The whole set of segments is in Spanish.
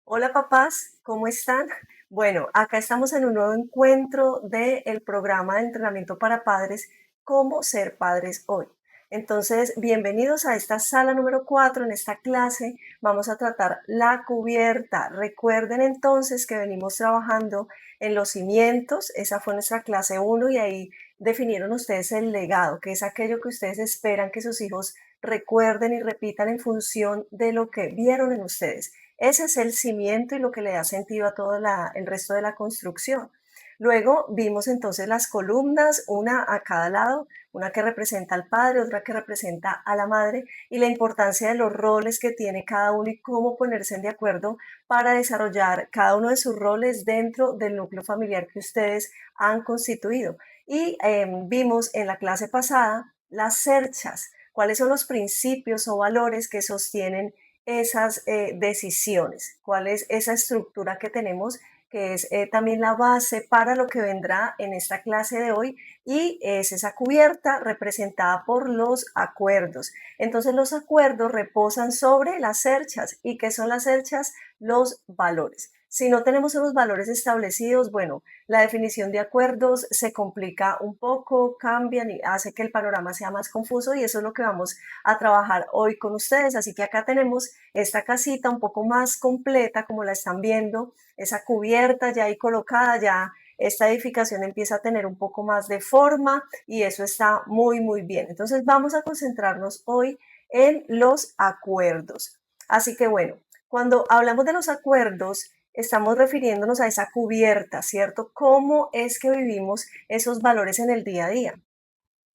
Hola papás, ¿cómo están? Bueno, acá estamos en un nuevo encuentro del programa de entrenamiento para padres, ¿Cómo ser padres hoy? Entonces, bienvenidos a esta sala número 4. En esta clase vamos a tratar la cubierta. Recuerden entonces que venimos trabajando en los cimientos. Esa fue nuestra clase 1 y ahí definieron ustedes el legado, que es aquello que ustedes esperan que sus hijos recuerden y repitan en función de lo que vieron en ustedes. Ese es el cimiento y lo que le da sentido a todo el resto de la construcción. Luego vimos entonces las columnas, una a cada lado, una que representa al padre, otra que representa a la madre, y la importancia de los roles que tiene cada uno y cómo ponerse de acuerdo para desarrollar cada uno de sus roles dentro del núcleo familiar que ustedes han constituido. Y vimos en la clase pasada las cerchas, cuáles son los principios o valores que sostienen esas decisiones, cuál es esa estructura que tenemos, que es también la base para lo que vendrá en esta clase de hoy, y es esa cubierta representada por los acuerdos. Entonces los acuerdos reposan sobre las cerchas. ¿Y qué son las cerchas? Los valores. Si no tenemos unos valores establecidos, bueno, la definición de acuerdos se complica un poco, cambian y hace que el panorama sea más confuso, y eso es lo que vamos a trabajar hoy con ustedes. Así que acá tenemos esta casita un poco más completa, como la están viendo, esa cubierta ya ahí colocada, ya esta edificación empieza a tener un poco más de forma y eso está muy, muy bien. Entonces vamos a concentrarnos hoy en los acuerdos. Así que bueno, cuando hablamos de los acuerdos, estamos refiriéndonos a esa cubierta, ¿cierto? ¿Cómo es que vivimos esos valores en el día a día?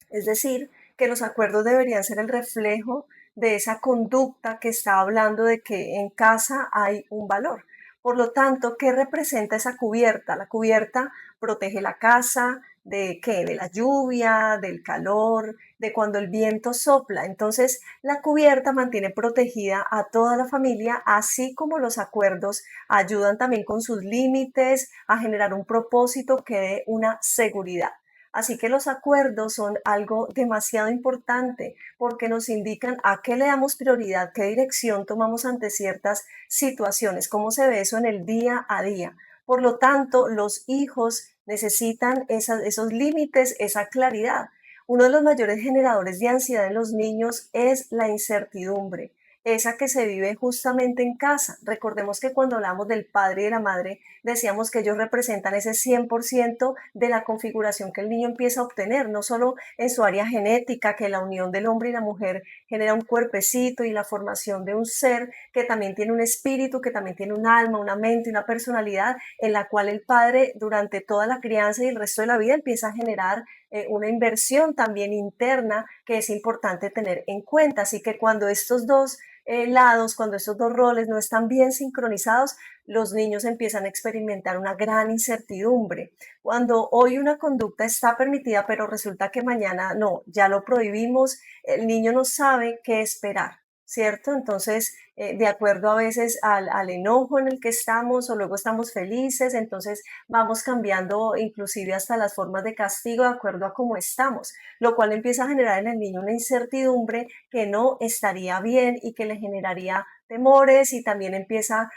Es decir, que los acuerdos deberían ser el reflejo de esa conducta que está hablando de que en casa hay un valor. Por lo tanto, ¿qué representa esa cubierta? La cubierta protege la casa de qué, de la lluvia, del calor, de cuando el viento sopla. Entonces, la cubierta mantiene protegida a toda la familia, así como los acuerdos ayudan también con sus límites a generar un propósito que dé una seguridad. Así que los acuerdos son algo demasiado importante porque nos indican a qué le damos prioridad, qué dirección tomamos ante ciertas situaciones, cómo se ve eso en el día a día. Por lo tanto, los hijos necesitan esos límites, esa claridad. Uno de los mayores generadores de ansiedad en los niños es la incertidumbre, esa que se vive justamente en casa. Recordemos que cuando hablamos del padre y de la madre, decíamos que ellos representan ese 100% de la configuración que el niño empieza a obtener, no solo en su área genética, que la unión del hombre y la mujer genera un cuerpecito y la formación de un ser que también tiene un espíritu, que también tiene un alma, una mente, una personalidad, en la cual el padre durante toda la crianza y el resto de la vida empieza a generar una inversión también interna que es importante tener en cuenta. Así que cuando estos dos lados, cuando estos dos roles no están bien sincronizados, los niños empiezan a experimentar una gran incertidumbre. Cuando hoy una conducta está permitida, pero resulta que mañana no, ya lo prohibimos, el niño no sabe qué esperar, ¿cierto? Entonces, de acuerdo a veces al enojo en el que estamos o luego estamos felices, entonces vamos cambiando inclusive hasta las formas de castigo de acuerdo a cómo estamos, lo cual empieza a generar en el niño una incertidumbre que no estaría bien y que le generaría temores, y también empieza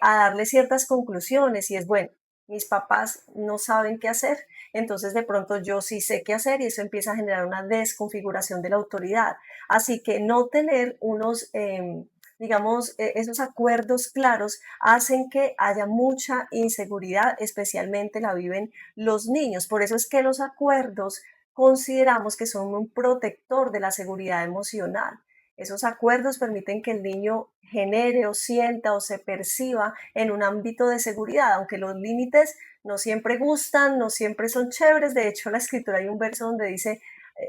a darle ciertas conclusiones, y es bueno, mis papás no saben qué hacer, entonces de pronto yo sí sé qué hacer, y eso empieza a generar una desconfiguración de la autoridad. Así que no tener unos, digamos, esos acuerdos claros hacen que haya mucha inseguridad, especialmente la viven los niños. Por eso es que los acuerdos consideramos que son un protector de la seguridad emocional. Esos acuerdos permiten que el niño genere o sienta o se perciba en un ámbito de seguridad, aunque los límites no siempre gustan, no siempre son chéveres. De hecho, en la escritura hay un verso donde dice,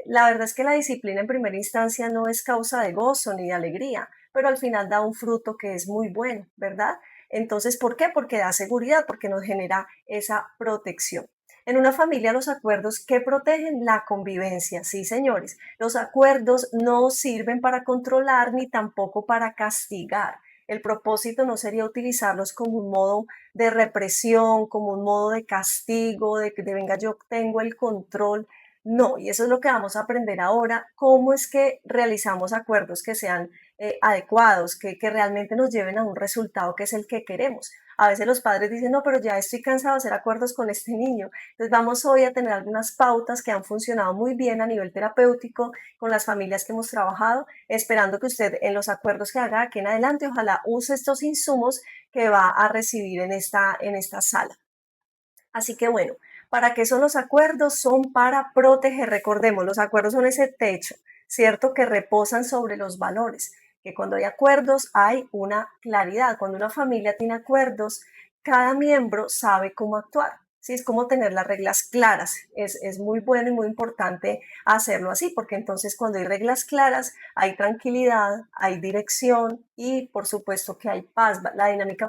la verdad es que la disciplina en primera instancia no es causa de gozo ni de alegría, pero al final da un fruto que es muy bueno, ¿verdad? Entonces, ¿por qué? Porque da seguridad, porque nos genera esa protección. En una familia los acuerdos que protegen la convivencia, sí señores, los acuerdos no sirven para controlar ni tampoco para castigar. El propósito no sería utilizarlos como un modo de represión, como un modo de castigo, de que venga yo tengo el control. No, y eso es lo que vamos a aprender ahora, cómo es que realizamos acuerdos que sean adecuados, que realmente nos lleven a un resultado que es el que queremos. A veces los padres dicen, no, pero ya estoy cansado de hacer acuerdos con este niño. Entonces vamos hoy a tener algunas pautas que han funcionado muy bien a nivel terapéutico con las familias que hemos trabajado, esperando que usted en los acuerdos que haga aquí en adelante, ojalá use estos insumos que va a recibir en esta sala. Así que bueno, ¿para qué son los acuerdos? Son para proteger, recordemos, los acuerdos son ese techo, ¿cierto? Que reposan sobre los valores, que cuando hay acuerdos hay una claridad, cuando una familia tiene acuerdos, cada miembro sabe cómo actuar. Sí, es como tener las reglas claras. Es muy bueno y muy importante hacerlo así, porque entonces cuando hay reglas claras, hay tranquilidad, hay dirección y por supuesto que hay paz. La dinámica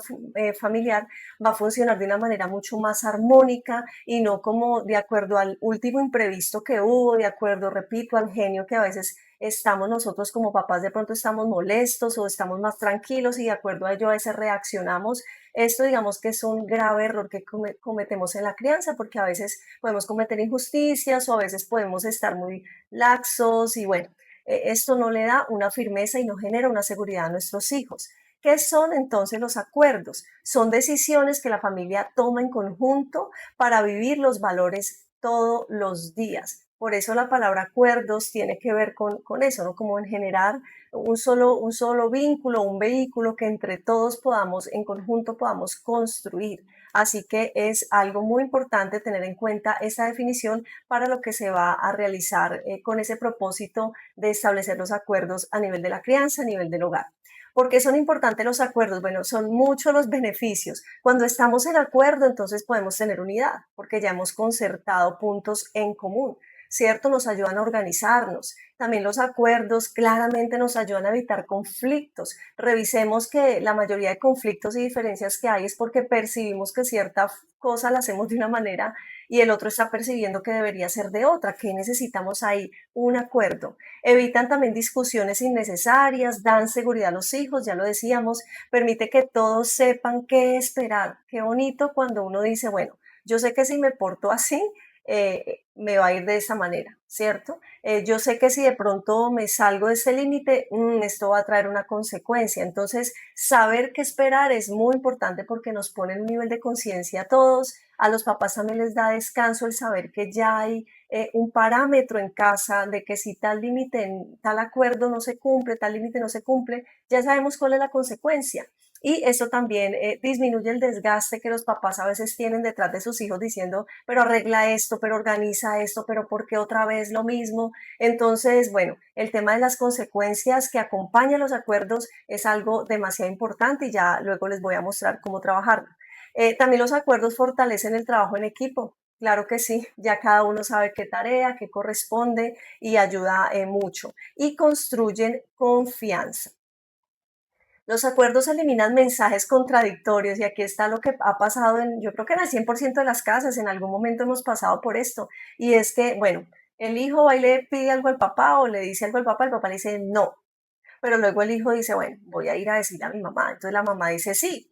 familiar va a funcionar de una manera mucho más armónica y no como de acuerdo al último imprevisto que hubo, de acuerdo, repito, al genio que a veces estamos nosotros como papás, de pronto estamos molestos o estamos más tranquilos y de acuerdo a ello a veces reaccionamos. Esto digamos que es un grave error que cometemos en la crianza porque a veces podemos cometer injusticias o a veces podemos estar muy laxos y bueno, esto no le da una firmeza y no genera una seguridad a nuestros hijos. ¿Qué son entonces los acuerdos? Son decisiones que la familia toma en conjunto para vivir los valores todos los días. Por eso la palabra acuerdos tiene que ver con eso, ¿no? Como en generar un solo vínculo, un vehículo que entre todos podamos, en conjunto podamos construir. Así que es algo muy importante tener en cuenta esta definición para lo que se va a realizar con ese propósito de establecer los acuerdos a nivel de la crianza, a nivel del hogar. ¿Por qué son importantes los acuerdos? Bueno, son muchos los beneficios. Cuando estamos en acuerdo, entonces podemos tener unidad, porque ya hemos concertado puntos en común, ¿cierto? Nos ayudan a organizarnos. También los acuerdos claramente nos ayudan a evitar conflictos. Revisemos que la mayoría de conflictos y diferencias que hay es porque percibimos que cierta cosa la hacemos de una manera y el otro está percibiendo que debería ser de otra. ¿Qué necesitamos ahí? Un acuerdo. Evitan también discusiones innecesarias, dan seguridad a los hijos, ya lo decíamos, permite que todos sepan qué esperar. Qué bonito cuando uno dice, bueno, yo sé que si me porto así, me va a ir de esa manera, ¿cierto? Yo sé que si de pronto me salgo de ese límite, esto va a traer una consecuencia. Entonces, saber qué esperar es muy importante porque nos pone en un nivel de conciencia a todos. A los papás también les da descanso el saber que ya hay un parámetro en casa de que si tal límite, tal acuerdo no se cumple, tal límite no se cumple, ya sabemos cuál es la consecuencia. Y eso también disminuye el desgaste que los papás a veces tienen detrás de sus hijos diciendo, pero arregla esto, pero organiza esto, pero ¿por qué otra vez lo mismo? Entonces, bueno, el tema de las consecuencias que acompañan los acuerdos es algo demasiado importante y ya luego les voy a mostrar cómo trabajarlo. También los acuerdos fortalecen el trabajo en equipo. Claro que sí, ya cada uno sabe qué tarea, qué corresponde y ayuda mucho. Y construyen confianza. Los acuerdos eliminan mensajes contradictorios y aquí está lo que ha pasado yo creo que en el 100% de las casas, en algún momento hemos pasado por esto. Y es que, bueno, el hijo va y le pide algo al papá o le dice algo al papá, el papá le dice no. Pero luego el hijo dice, bueno, voy a ir a decirle a mi mamá. Entonces la mamá dice sí.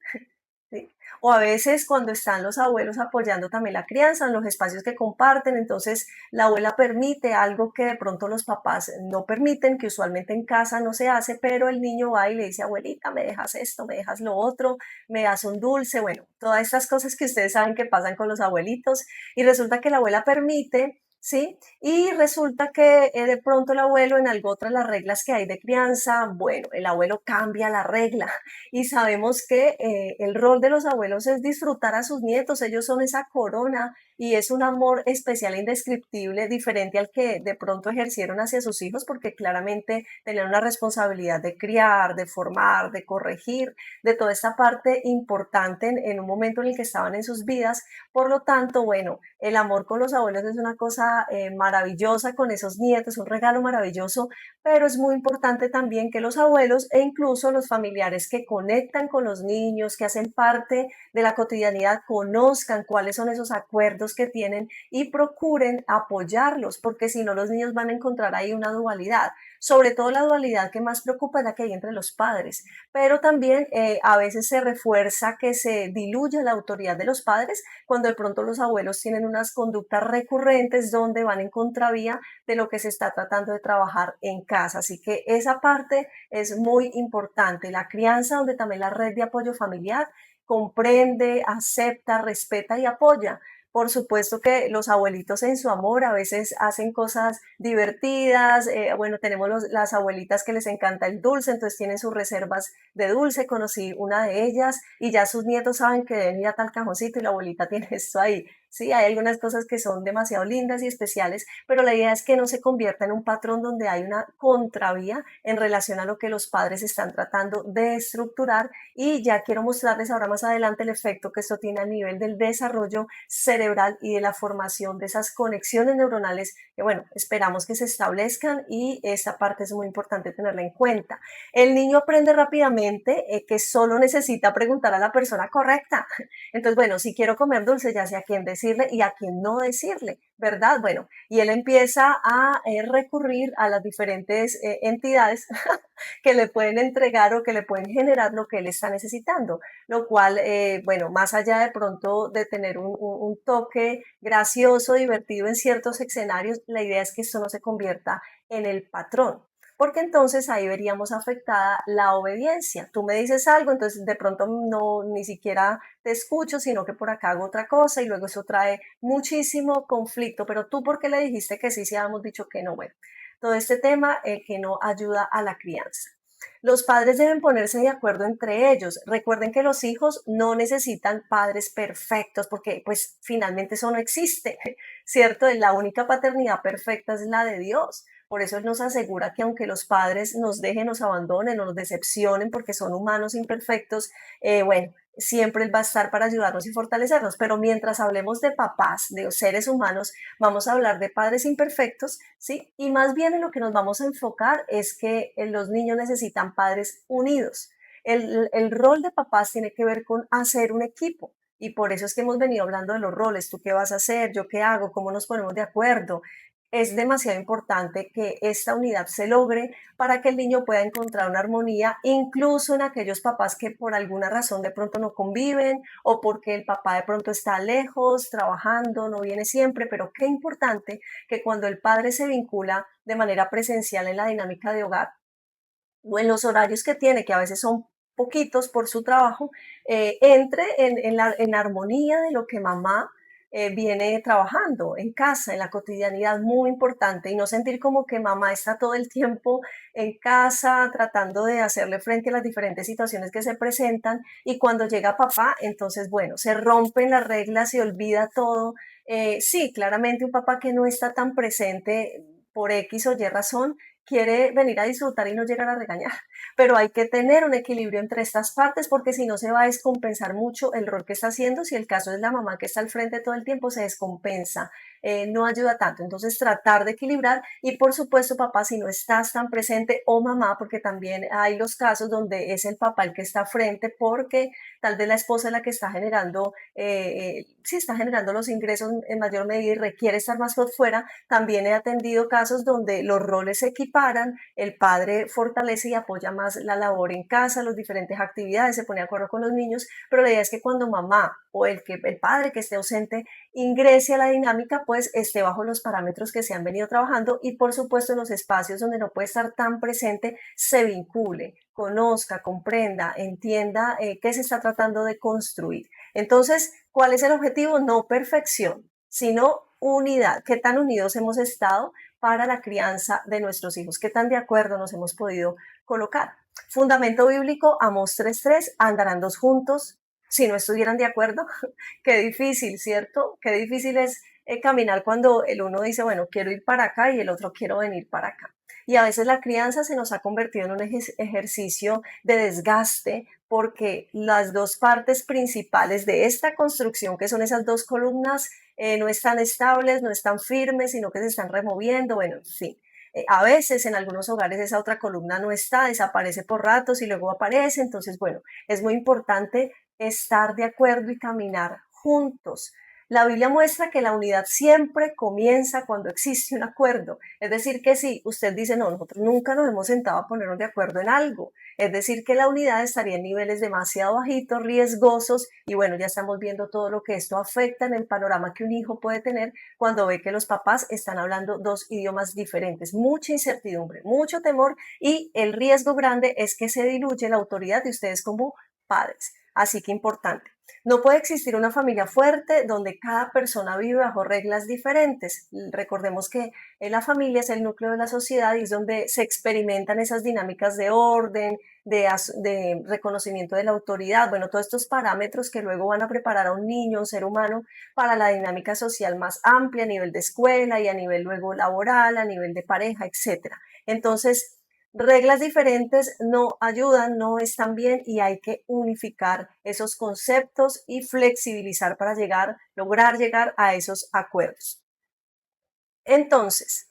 ¿Sí? O a veces cuando están los abuelos apoyando también la crianza en los espacios que comparten, entonces la abuela permite algo que de pronto los papás no permiten, que usualmente en casa no se hace, pero el niño va y le dice, abuelita, me dejas esto, me dejas lo otro, me das un dulce, bueno, todas estas cosas que ustedes saben que pasan con los abuelitos y resulta que la abuela permite. ¿Sí? Y resulta que de pronto el abuelo en algo otras las reglas que hay de crianza, bueno, el abuelo cambia la regla y sabemos que el rol de los abuelos es disfrutar a sus nietos, ellos son esa corona y es un amor especial e indescriptible, diferente al que de pronto ejercieron hacia sus hijos, porque claramente tenían una responsabilidad de criar, de formar, de corregir, de toda esta parte importante en un momento en el que estaban en sus vidas. Por lo tanto, bueno, el amor con los abuelos es una cosa maravillosa con esos nietos, un regalo maravilloso, pero es muy importante también que los abuelos e incluso los familiares que conectan con los niños, que hacen parte de la cotidianidad, conozcan cuáles son esos acuerdos que tienen y procuren apoyarlos, porque si no los niños van a encontrar ahí una dualidad. Sobre todo la dualidad que más preocupa es la que hay entre los padres, pero también a veces se refuerza que se diluye la autoridad de los padres cuando de pronto los abuelos tienen unas conductas recurrentes donde van en contravía de lo que se está tratando de trabajar en casa. Así que esa parte es muy importante. La crianza, donde también la red de apoyo familiar comprende, acepta, respeta y apoya. Por supuesto que los abuelitos en su amor a veces hacen cosas divertidas. Bueno, tenemos las abuelitas que les encanta el dulce, entonces tienen sus reservas de dulce. Conocí una de ellas y ya sus nietos saben que deben ir a tal cajoncito y la abuelita tiene esto ahí. Sí, hay algunas cosas que son demasiado lindas y especiales, pero la idea es que no se convierta en un patrón donde hay una contravía en relación a lo que los padres están tratando de estructurar. Y ya quiero mostrarles ahora más adelante el efecto que esto tiene a nivel del desarrollo cerebral y de la formación de esas conexiones neuronales que, bueno, esperamos que se establezcan, y esta parte es muy importante tenerla en cuenta. El niño aprende rápidamente que solo necesita preguntar a la persona correcta. Entonces, bueno, si quiero comer dulce, ya sé a quién decirle y a quién no decirle, ¿verdad? Bueno, y él empieza a recurrir a las diferentes entidades que le pueden entregar o que le pueden generar lo que él está necesitando, lo cual, bueno, más allá de pronto de tener un toque gracioso, divertido en ciertos escenarios, la idea es que esto no se convierta en el patrón, porque entonces ahí veríamos afectada la obediencia. Tú me dices algo, entonces de pronto no, ni siquiera te escucho, sino que por acá hago otra cosa y luego eso trae muchísimo conflicto, pero tú, ¿por qué le dijiste que sí si habíamos dicho que no? Bueno, todo este tema que no ayuda a la crianza. Los padres deben ponerse de acuerdo entre ellos. Recuerden que los hijos no necesitan padres perfectos porque pues finalmente eso no existe, ¿cierto? La única paternidad perfecta es la de Dios. Por eso Él nos asegura que aunque los padres nos dejen, nos abandonen, nos decepcionen porque son humanos imperfectos, bueno, siempre Él va a estar para ayudarnos y fortalecernos. Pero mientras hablemos de papás, de seres humanos, vamos a hablar de padres imperfectos, ¿sí? Y más bien en lo que nos vamos a enfocar es que los niños necesitan padres unidos. El rol de papás tiene que ver con hacer un equipo. Y por eso es que hemos venido hablando de los roles. ¿Tú qué vas a hacer? ¿Yo qué hago? ¿Cómo nos ponemos de acuerdo? Es demasiado importante que esta unidad se logre para que el niño pueda encontrar una armonía, incluso en aquellos papás que por alguna razón de pronto no conviven, o porque el papá de pronto está lejos, trabajando, no viene siempre. Pero qué importante que cuando el padre se vincula de manera presencial en la dinámica de hogar o en los horarios que tiene, que a veces son poquitos por su trabajo, entre en armonía de lo que mamá viene trabajando en casa, en la cotidianidad, muy importante, y no sentir como que mamá está todo el tiempo en casa tratando de hacerle frente a las diferentes situaciones que se presentan, y cuando llega papá, entonces, bueno, se rompen las reglas, se olvida todo. Sí, claramente un papá que no está tan presente por X o Y razón, quiere venir a disfrutar y no llegar a regañar. Pero hay que tener un equilibrio entre estas partes porque si no se va a descompensar mucho el rol que está haciendo. Si el caso es la mamá que está al frente todo el tiempo, se descompensa, no ayuda tanto. Entonces tratar de equilibrar, y por supuesto papá, si no estás tan presente, o mamá, porque también hay los casos donde es el papá el que está frente porque tal vez la esposa es la que está generando, sí está generando los ingresos en mayor medida y requiere estar más por fuera. También he atendido casos donde los roles se equiparan, el padre fortalece y apoya más la labor en casa, las diferentes actividades, se pone de acuerdo con los niños, pero la idea es que cuando mamá o el padre que esté ausente ingrese a la dinámica, pues esté bajo los parámetros que se han venido trabajando, y por supuesto en los espacios donde no puede estar tan presente, se vincule, conozca, comprenda, entienda qué se está tratando de construir. Entonces, ¿cuál es el objetivo? No perfección, sino unidad. ¿Qué tan unidos hemos estado para la crianza de nuestros hijos? ¿Qué tan de acuerdo nos hemos podido colocar? Fundamento bíblico, Amós 3:3, andarán dos juntos si no estuvieran de acuerdo. Qué difícil, ¿cierto? Qué difícil es caminar cuando el uno dice, bueno, quiero ir para acá y el otro quiero venir para acá. Y a veces la crianza se nos ha convertido en un ejercicio de desgaste porque las dos partes principales de esta construcción, que son esas dos columnas, no están estables, no están firmes, sino que se están removiendo. Bueno, en fin. A veces en algunos hogares esa otra columna no está, desaparece por ratos y luego aparece. Entonces, bueno, es muy importante estar de acuerdo y caminar juntos. La Biblia muestra que la unidad siempre comienza cuando existe un acuerdo. Es decir, que si usted dice, no, nosotros nunca nos hemos sentado a ponernos de acuerdo en algo, es decir, que la unidad estaría en niveles demasiado bajitos, riesgosos, y bueno, ya estamos viendo todo lo que esto afecta en el panorama que un hijo puede tener cuando ve que los papás están hablando dos idiomas diferentes. Mucha incertidumbre, mucho temor, y el riesgo grande es que se diluye la autoridad de ustedes como padres. Así que importante. No puede existir una familia fuerte donde cada persona vive bajo reglas diferentes. Recordemos que la familia es el núcleo de la sociedad y es donde se experimentan esas dinámicas de orden, de reconocimiento de la autoridad, bueno, todos estos parámetros que luego van a preparar a un niño, un ser humano, para la dinámica social más amplia a nivel de escuela y a nivel luego laboral, a nivel de pareja, etcétera. Entonces, reglas diferentes no ayudan, no están bien y hay que unificar esos conceptos y flexibilizar para lograr llegar a esos acuerdos. Entonces,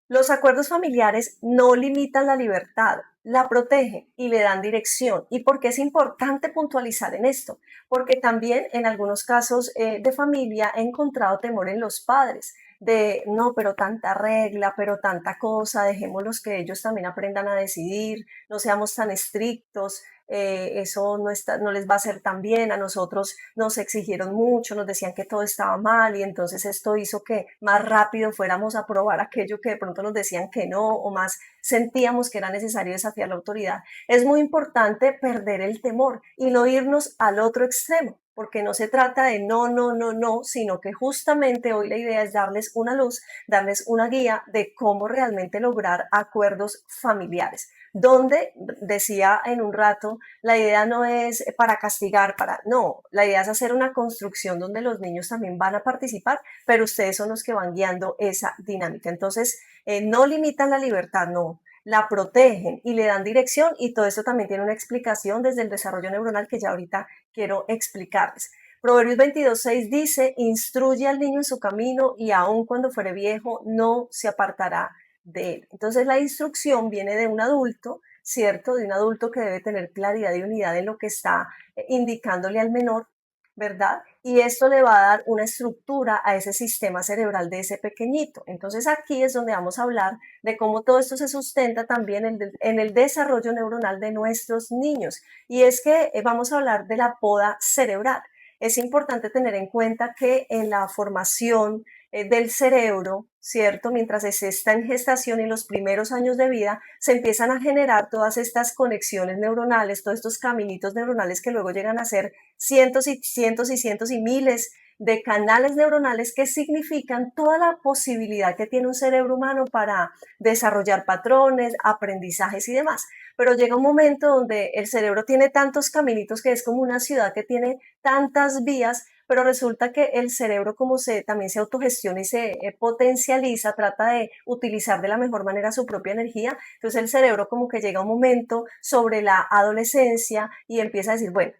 los acuerdos familiares no limitan la libertad, la protegen y le dan dirección. ¿Y por qué es importante puntualizar en esto? Porque también en algunos casos de familia he encontrado temor en los padres de, no, pero tanta regla, pero tanta cosa, dejémoslos que ellos también aprendan a decidir, no seamos tan estrictos, eso no, no les va a hacer tan bien, a nosotros nos exigieron mucho, nos decían que todo estaba mal y entonces esto hizo que más rápido fuéramos a probar aquello que de pronto nos decían que no o más sentíamos que era necesario desafiar la autoridad. Es muy importante perder el temor y no irnos al otro extremo, porque no se trata de no, no, no, no, sino que justamente hoy la idea es darles una luz, darles una guía de cómo realmente lograr acuerdos familiares, donde decía en un rato, la idea no es para castigar, no, la idea es hacer una construcción donde los niños también van a participar, pero ustedes son los que van guiando esa dinámica. Entonces, no limitan la libertad, no, la protegen y le dan dirección, y todo esto también tiene una explicación desde el desarrollo neuronal que ya ahorita quiero explicarles. Proverbios 22:6 dice, instruye al niño en su camino y aun cuando fuere viejo no se apartará de él. Entonces la instrucción viene de un adulto, ¿cierto? De un adulto que debe tener claridad y unidad en lo que está indicándole al menor, ¿verdad? Y esto le va a dar una estructura a ese sistema cerebral de ese pequeñito. Entonces aquí es donde vamos a hablar de cómo todo esto se sustenta también en el desarrollo neuronal de nuestros niños. Y es que vamos a hablar de la poda cerebral. Es importante tener en cuenta que en la formación del cerebro, ¿cierto? Mientras se está en gestación y los primeros años de vida, se empiezan a generar todas estas conexiones neuronales, todos estos caminitos neuronales que luego llegan a ser cientos y cientos y cientos y miles de canales neuronales que significan toda la posibilidad que tiene un cerebro humano para desarrollar patrones, aprendizajes y demás. Pero llega un momento donde el cerebro tiene tantos caminitos que es como una ciudad que tiene tantas vías, pero resulta que el cerebro como también se autogestiona y se potencializa, trata de utilizar de la mejor manera su propia energía, entonces el cerebro como que llega un momento sobre la adolescencia y empieza a decir, bueno,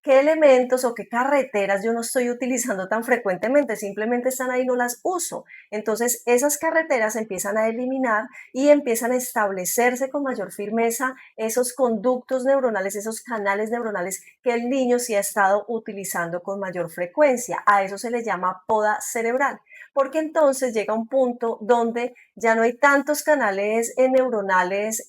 qué elementos o qué carreteras yo no estoy utilizando tan frecuentemente, simplemente están ahí, no las uso. Entonces esas carreteras empiezan a eliminar y empiezan a establecerse con mayor firmeza esos conductos neuronales, esos canales neuronales que el niño sí ha estado utilizando con mayor frecuencia. A eso se le llama poda cerebral, porque entonces llega un punto donde ya no hay tantos canales neuronales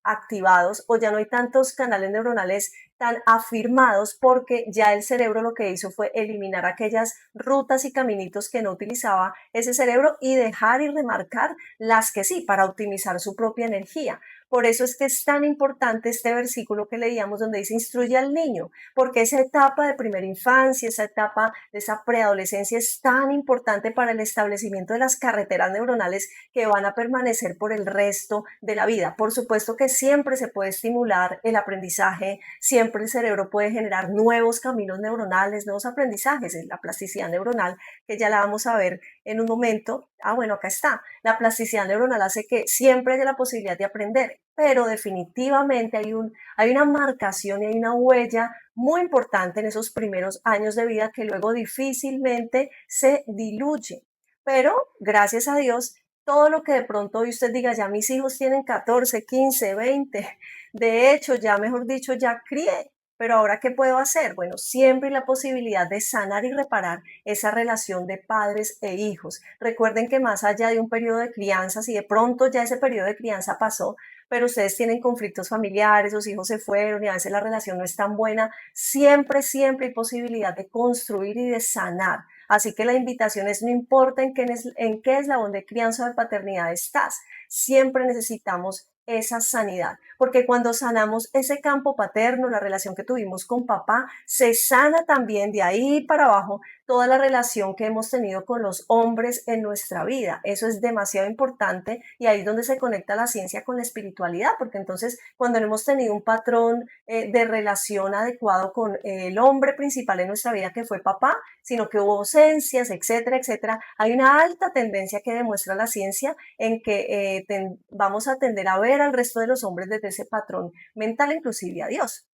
activados, o ya no hay tantos canales neuronales tan afirmados, porque ya el cerebro lo que hizo fue eliminar aquellas rutas y caminitos que no utilizaba ese cerebro y dejar y remarcar las que sí, para optimizar su propia energía. Por eso es que es tan importante este versículo que leíamos donde dice instruye al niño, porque esa etapa de primera infancia, esa etapa de esa preadolescencia es tan importante para el establecimiento de las carreteras neuronales que van a permanecer por el resto de la vida. Por supuesto que siempre se puede estimular el aprendizaje, siempre el cerebro puede generar nuevos caminos neuronales, nuevos aprendizajes, en la plasticidad neuronal, que ya la vamos a ver en un momento. Bueno, acá está. La plasticidad neuronal hace que siempre haya la posibilidad de aprender, pero definitivamente hay una marcación y hay una huella muy importante en esos primeros años de vida que luego difícilmente se diluye. Pero gracias a Dios, todo lo que de pronto hoy usted diga, ya mis hijos tienen 14, 15, 20, de hecho, ya mejor dicho, ya crié, pero ahora ¿qué puedo hacer? Bueno, siempre hay la posibilidad de sanar y reparar esa relación de padres e hijos. Recuerden que más allá de un periodo de crianza, si de pronto ya ese periodo de crianza pasó, pero ustedes tienen conflictos familiares, sus hijos se fueron y a veces la relación no es tan buena, siempre, siempre hay posibilidad de construir y de sanar. Así que la invitación es, no importa en qué eslabón de crianza o de paternidad estás, siempre necesitamos esa sanidad, porque cuando sanamos ese campo paterno, la relación que tuvimos con papá, se sana también de ahí para abajo toda la relación que hemos tenido con los hombres en nuestra vida. Eso es demasiado importante y ahí es donde se conecta la ciencia con la espiritualidad, porque entonces cuando no hemos tenido un patrón de relación adecuado con el hombre principal en nuestra vida que fue papá, sino que hubo ausencias, etcétera, etcétera, hay una alta tendencia que demuestra la ciencia en que vamos a tender a ver al resto de los hombres desde ese patrón mental, inclusive a Dios.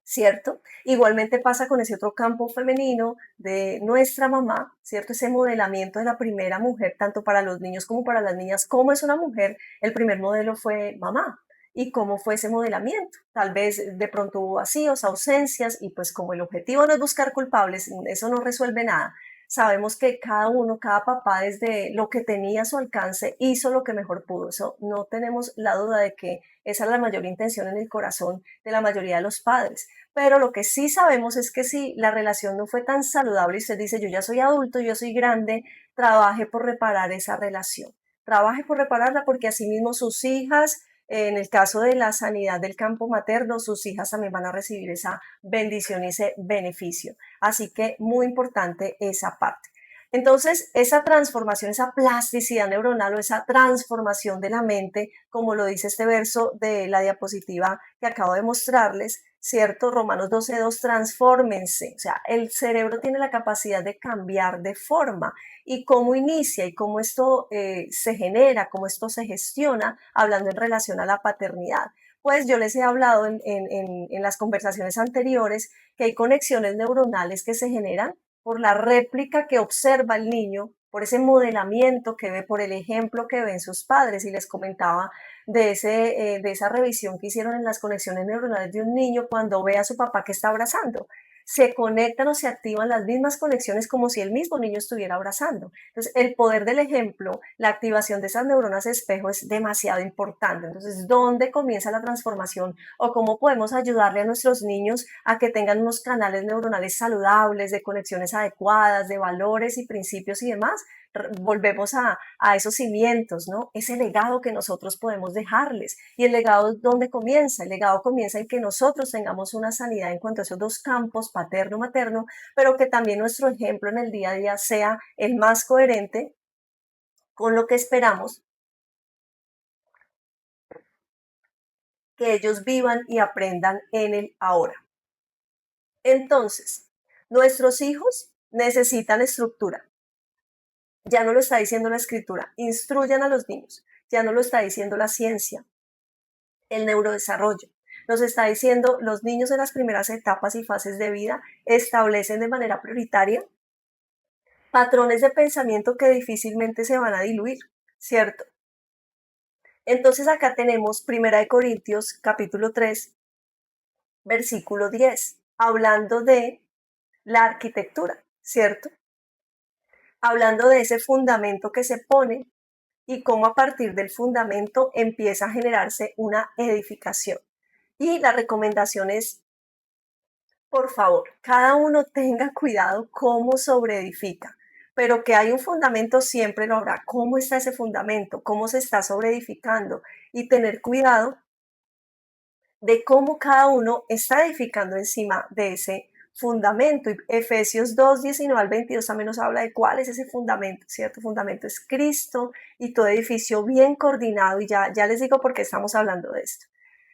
¿Cierto? Igualmente pasa con ese otro campo femenino de nuestra mamá, ¿cierto? Ese modelamiento de la primera mujer, tanto para los niños como para las niñas. ¿Cómo es una mujer? El primer modelo fue mamá. ¿Y cómo fue ese modelamiento? Tal vez de pronto hubo vacíos, ausencias, y pues como el objetivo no es buscar culpables, eso no resuelve nada. Sabemos que cada uno, cada papá, desde lo que tenía a su alcance, hizo lo que mejor pudo. Eso no tenemos la duda de que esa es la mayor intención en el corazón de la mayoría de los padres. Pero lo que sí sabemos es que si la relación no fue tan saludable y usted dice, yo ya soy adulto, yo soy grande, trabaje por reparar esa relación. Trabaje por repararla porque asimismo sus hijas, en el caso de la sanidad del campo materno, sus hijas también van a recibir esa bendición y ese beneficio. Así que muy importante esa parte. Entonces, esa transformación, esa plasticidad neuronal o esa transformación de la mente, como lo dice este verso de la diapositiva que acabo de mostrarles, ¿cierto? Romanos 12:2, transfórmense. O sea, el cerebro tiene la capacidad de cambiar de forma. ¿Y cómo inicia y cómo esto se genera, cómo esto se gestiona, hablando en relación a la paternidad? Pues yo les he hablado en las conversaciones anteriores que hay conexiones neuronales que se generan por la réplica que observa el niño, por ese modelamiento que ve, por el ejemplo que ven sus padres. Y les comentaba de esa revisión que hicieron en las conexiones neuronales de un niño cuando ve a su papá que está abrazando. Se conectan o se activan las mismas conexiones como si el mismo niño estuviera abrazando. Entonces, el poder del ejemplo, la activación de esas neuronas espejo es demasiado importante. Entonces, ¿dónde comienza la transformación o cómo podemos ayudarle a nuestros niños a que tengan unos canales neuronales saludables, de conexiones adecuadas, de valores y principios y demás? Volvemos a esos cimientos, ¿no? Ese legado que nosotros podemos dejarles. ¿Y el legado dónde comienza? El legado comienza en que nosotros tengamos una sanidad en cuanto a esos dos campos, paterno-materno, pero que también nuestro ejemplo en el día a día sea el más coherente con lo que esperamos que ellos vivan y aprendan en el ahora. Entonces, nuestros hijos necesitan estructura. Ya no lo está diciendo la escritura. Instruyan a los niños. Ya no lo está diciendo la ciencia, el neurodesarrollo. Nos está diciendo, los niños en las primeras etapas y fases de vida establecen de manera prioritaria patrones de pensamiento que difícilmente se van a diluir, ¿cierto? Entonces acá tenemos 1 Corintios capítulo 3, versículo 10, hablando de la arquitectura, ¿cierto? Hablando de ese fundamento que se pone y cómo a partir del fundamento empieza a generarse una edificación. Y la recomendación es, por favor, cada uno tenga cuidado cómo sobreedifica, pero que hay un fundamento siempre lo habrá. ¿Cómo está ese fundamento? ¿Cómo se está sobreedificando? Y tener cuidado de cómo cada uno está edificando encima de ese fundamento. Y Efesios 2, 19 al 22 también nos habla de cuál es ese fundamento, ¿cierto? Fundamento es Cristo y todo edificio bien coordinado, y ya les digo por qué estamos hablando de esto.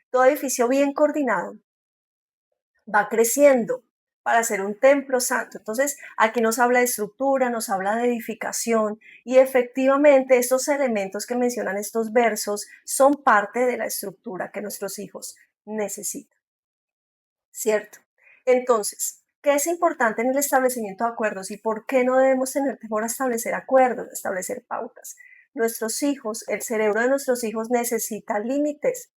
Todo edificio bien coordinado va creciendo para ser un templo santo. Entonces, aquí nos habla de estructura, nos habla de edificación, y efectivamente estos elementos que mencionan estos versos son parte de la estructura que nuestros hijos necesitan, ¿cierto? Entonces, ¿qué es importante en el establecimiento de acuerdos y por qué no debemos tener temor a establecer acuerdos, a establecer pautas? Nuestros hijos, el cerebro de nuestros hijos necesita límites.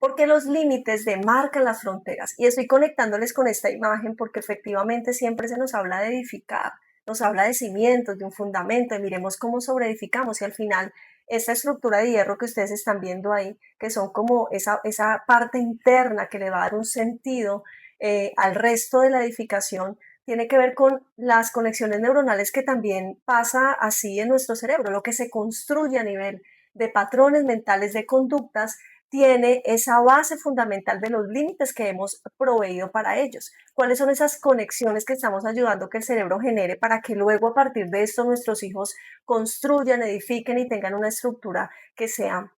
porque los límites demarcan las fronteras. Y estoy conectándoles con esta imagen porque efectivamente siempre se nos habla de edificar, nos habla de cimientos, de un fundamento, y miremos cómo sobreedificamos y al final esta estructura de hierro que ustedes están viendo ahí, que son como esa parte interna que le va a dar un sentido al resto de la edificación, tiene que ver con las conexiones neuronales que también pasa así en nuestro cerebro, lo que se construye a nivel de patrones mentales, de conductas, tiene esa base fundamental de los límites que hemos proveído para ellos. ¿Cuáles son esas conexiones que estamos ayudando que el cerebro genere para que luego a partir de esto nuestros hijos construyan, edifiquen y tengan una estructura que sea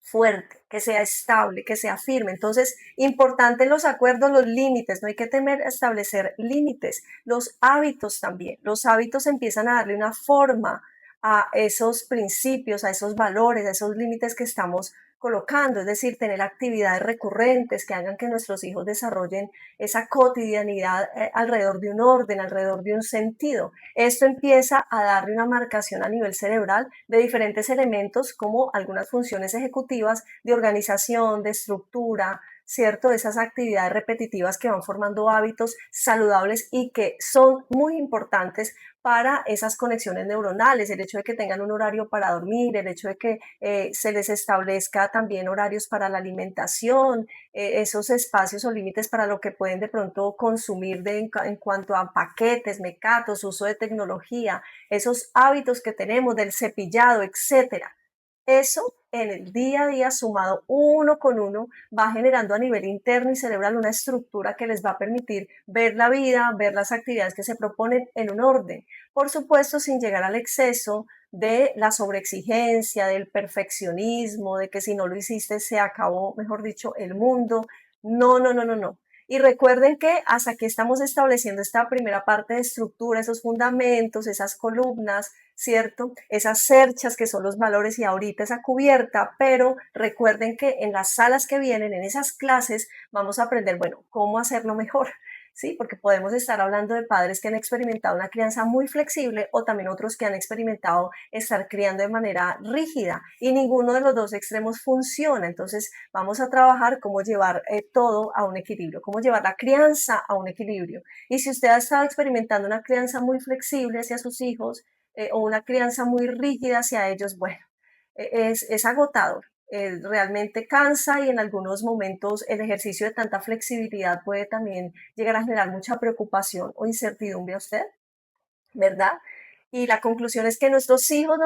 fuerte, que sea estable, que sea firme? Entonces, importante los acuerdos, los límites, no hay que temer establecer límites, los hábitos también. Los hábitos empiezan a darle una forma a esos principios, a esos valores, a esos límites que estamos colocando, es decir, tener actividades recurrentes que hagan que nuestros hijos desarrollen esa cotidianidad alrededor de un orden, alrededor de un sentido. Esto empieza a darle una marcación a nivel cerebral de diferentes elementos como algunas funciones ejecutivas de organización, de estructura, ¿cierto? Esas actividades repetitivas que van formando hábitos saludables y que son muy importantes para esas conexiones neuronales, el hecho de que tengan un horario para dormir, el hecho de que se les establezca también horarios para la alimentación, esos espacios o límites para lo que pueden de pronto consumir en cuanto a paquetes, mecatos, uso de tecnología, esos hábitos que tenemos del cepillado, etcétera. Eso en el día a día sumado uno con uno va generando a nivel interno y cerebral una estructura que les va a permitir ver la vida, ver las actividades que se proponen en un orden. Por supuesto, sin llegar al exceso de la sobreexigencia, del perfeccionismo, de que si no lo hiciste se acabó, mejor dicho, el mundo. No, no, no, no, no. Y recuerden que hasta aquí estamos estableciendo esta primera parte de estructura, esos fundamentos, esas columnas, ¿cierto? Esas cerchas que son los valores y ahorita esa cubierta, pero recuerden que en las salas que vienen, en esas clases, vamos a aprender, bueno, cómo hacerlo mejor. Sí, porque podemos estar hablando de padres que han experimentado una crianza muy flexible o también otros que han experimentado estar criando de manera rígida y ninguno de los dos extremos funciona. Entonces vamos a trabajar cómo llevar todo a un equilibrio, cómo llevar la crianza a un equilibrio. Y si usted ha estado experimentando una crianza muy flexible hacia sus hijos, o una crianza muy rígida hacia ellos, bueno, es agotador. Realmente cansa y en algunos momentos el ejercicio de tanta flexibilidad puede también llegar a generar mucha preocupación o incertidumbre a usted, ¿verdad? Y la conclusión es que nuestros hijos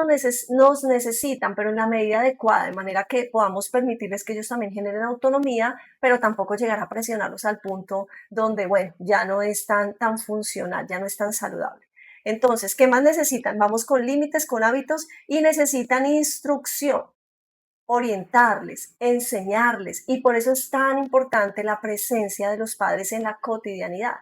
nos necesitan, pero en la medida adecuada, de manera que podamos permitirles que ellos también generen autonomía, pero tampoco llegar a presionarlos al punto donde, bueno, ya no es tan funcional, ya no es tan saludable. Entonces, ¿qué más necesitan? Vamos con límites, con hábitos y necesitan instrucción, orientarles, enseñarles. Y por eso es tan importante la presencia de los padres en la cotidianidad.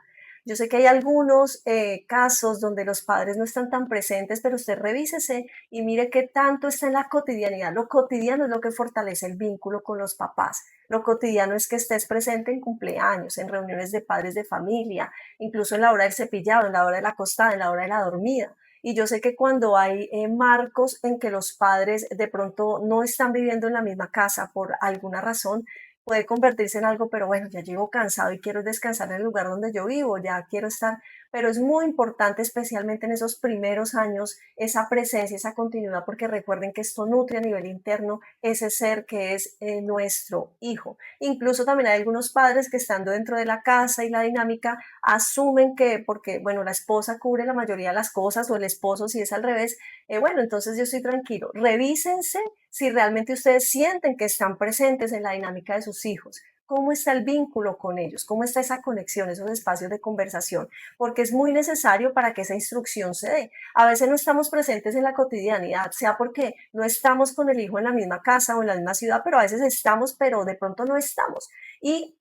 Yo sé que hay algunos casos donde los padres no están tan presentes, pero usted revísese y mire qué tanto está en la cotidianidad. Lo cotidiano es lo que fortalece el vínculo con los papás. Lo cotidiano es que estés presente en cumpleaños, en reuniones de padres de familia, incluso en la hora del cepillado, en la hora de la acostada, en la hora de la dormida. Y yo sé que cuando hay marcos en que los padres de pronto no están viviendo en la misma casa por alguna razón, puede convertirse en algo, pero bueno, ya llego cansado y quiero descansar en el lugar donde yo vivo, ya quiero estar, pero es muy importante, especialmente en esos primeros años, esa presencia, esa continuidad, porque recuerden que esto nutre a nivel interno ese ser que es nuestro hijo. Incluso también hay algunos padres que estando dentro de la casa y la dinámica asumen que porque, bueno, la esposa cubre la mayoría de las cosas o el esposo si es al revés, bueno, entonces yo estoy tranquilo. Revísense si realmente ustedes sienten que están presentes en la dinámica de sus hijos. ¿Cómo está el vínculo con ellos? ¿Cómo está esa conexión, esos espacios de conversación? Porque es muy necesario para que esa instrucción se dé. A veces no estamos presentes en la cotidianidad, sea porque no estamos con el hijo en la misma casa o en la misma ciudad, pero a veces estamos, pero de pronto no estamos. Y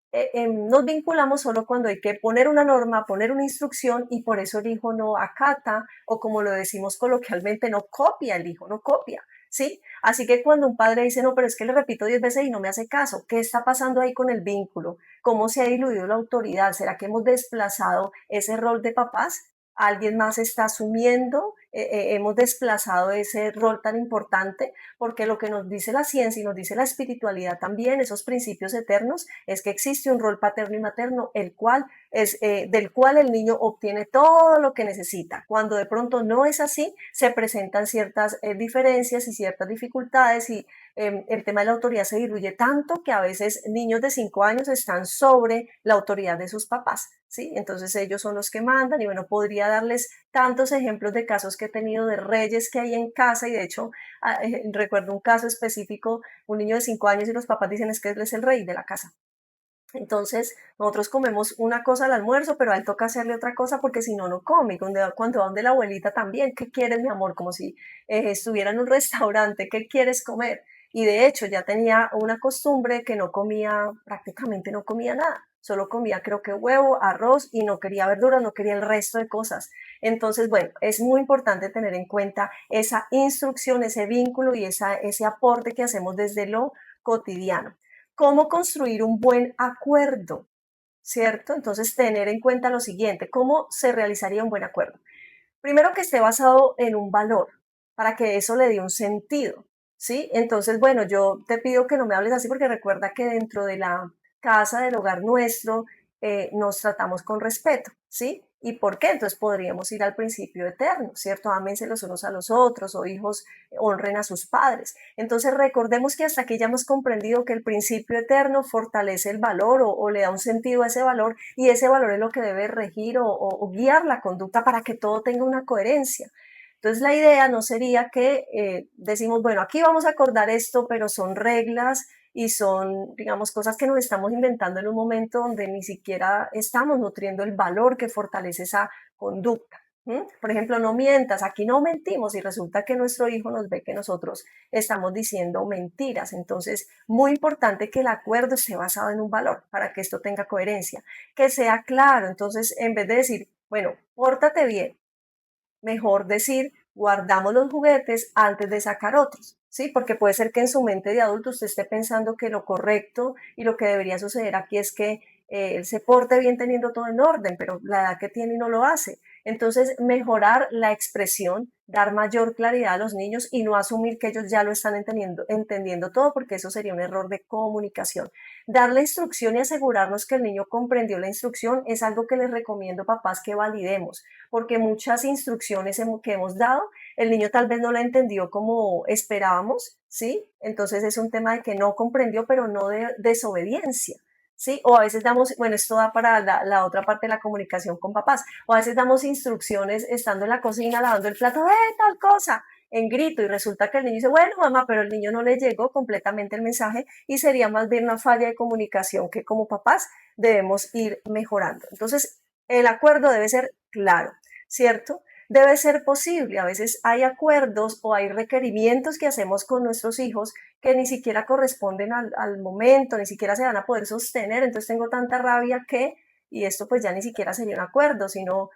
nos vinculamos solo cuando hay que poner una norma, poner una instrucción y por eso el hijo no acata o como lo decimos coloquialmente, no copia el hijo, no copia, ¿sí? Así que cuando un padre dice, no, pero es que le repito 10 veces y no me hace caso, ¿qué está pasando ahí con el vínculo? ¿Cómo se ha diluido la autoridad? ¿Será que hemos desplazado ese rol de papás? ¿Alguien más está asumiendo hemos desplazado ese rol tan importante, porque lo que nos dice la ciencia y nos dice la espiritualidad también, esos principios eternos, es que existe un rol paterno y materno, del cual el niño obtiene todo lo que necesita. Cuando de pronto no es así, se presentan ciertas diferencias y ciertas dificultades y el tema de la autoridad se diluye tanto que a veces niños de 5 años están sobre la autoridad de sus papás, ¿sí? Entonces ellos son los que mandan y bueno, podría darles tantos ejemplos de casos que he tenido de reyes que hay en casa y de hecho recuerdo un caso específico, un niño de 5 años y los papás dicen es que él es el rey de la casa. Entonces, nosotros comemos una cosa al almuerzo, pero a él toca hacerle otra cosa porque si no, no come. Cuando va donde la abuelita también, ¿qué quieres, mi amor? Como si estuviera en un restaurante, ¿qué quieres comer? Y de hecho, ya tenía una costumbre que no comía, prácticamente no comía nada. Solo comía, creo que huevo, arroz y no quería verduras, no quería el resto de cosas. Entonces, bueno, es muy importante tener en cuenta esa instrucción, ese vínculo y ese aporte que hacemos desde lo cotidiano. ¿Cómo construir un buen acuerdo? ¿Cierto? Entonces, tener en cuenta lo siguiente, ¿cómo se realizaría un buen acuerdo? Primero que esté basado en un valor, para que eso le dé un sentido, ¿sí? Entonces, bueno, yo te pido que no me hables así porque recuerda que dentro de la casa, del hogar nuestro, nos tratamos con respeto, ¿sí? ¿Y por qué? Entonces podríamos ir al principio eterno, ¿cierto? Ámense los unos a los otros o hijos honren a sus padres. Entonces recordemos que hasta aquí ya hemos comprendido que el principio eterno fortalece el valor o le da un sentido a ese valor y ese valor es lo que debe regir o guiar la conducta para que todo tenga una coherencia. Entonces la idea no sería que decimos, bueno, aquí vamos a acordar esto, pero son reglas y son, digamos, cosas que nos estamos inventando en un momento donde ni siquiera estamos nutriendo el valor que fortalece esa conducta. Por ejemplo, no mientas, aquí no mentimos y resulta que nuestro hijo nos ve que nosotros estamos diciendo mentiras. Entonces, muy importante que el acuerdo esté basado en un valor para que esto tenga coherencia, que sea claro. Entonces, en vez de decir, bueno, pórtate bien, mejor decir, guardamos los juguetes antes de sacar otros, ¿sí? Porque puede ser que en su mente de adulto usted esté pensando que lo correcto y lo que debería suceder aquí es que él se porte bien teniendo todo en orden, pero la edad que tiene y no lo hace. Entonces, mejorar la expresión, dar mayor claridad a los niños y no asumir que ellos ya lo están entendiendo todo, porque eso sería un error de comunicación. Dar la instrucción y asegurarnos que el niño comprendió la instrucción es algo que les recomiendo, papás, que validemos porque muchas instrucciones que hemos dado, el niño tal vez no la entendió como esperábamos, ¿sí? Entonces es un tema de que no comprendió, pero no de desobediencia. ¿Sí? O a veces damos, bueno, esto da para la otra parte de la comunicación con papás, o a veces damos instrucciones estando en la cocina lavando el plato, tal cosa! En grito y resulta que el niño dice, bueno, mamá, pero el niño no le llegó completamente el mensaje y sería más bien una falla de comunicación que como papás debemos ir mejorando. Entonces, el acuerdo debe ser claro, ¿cierto? Debe ser posible. A veces hay acuerdos o hay requerimientos que hacemos con nuestros hijos que ni siquiera corresponden al momento, ni siquiera se van a poder sostener. Entonces tengo tanta rabia que, y esto pues ya ni siquiera sería un acuerdo, sino,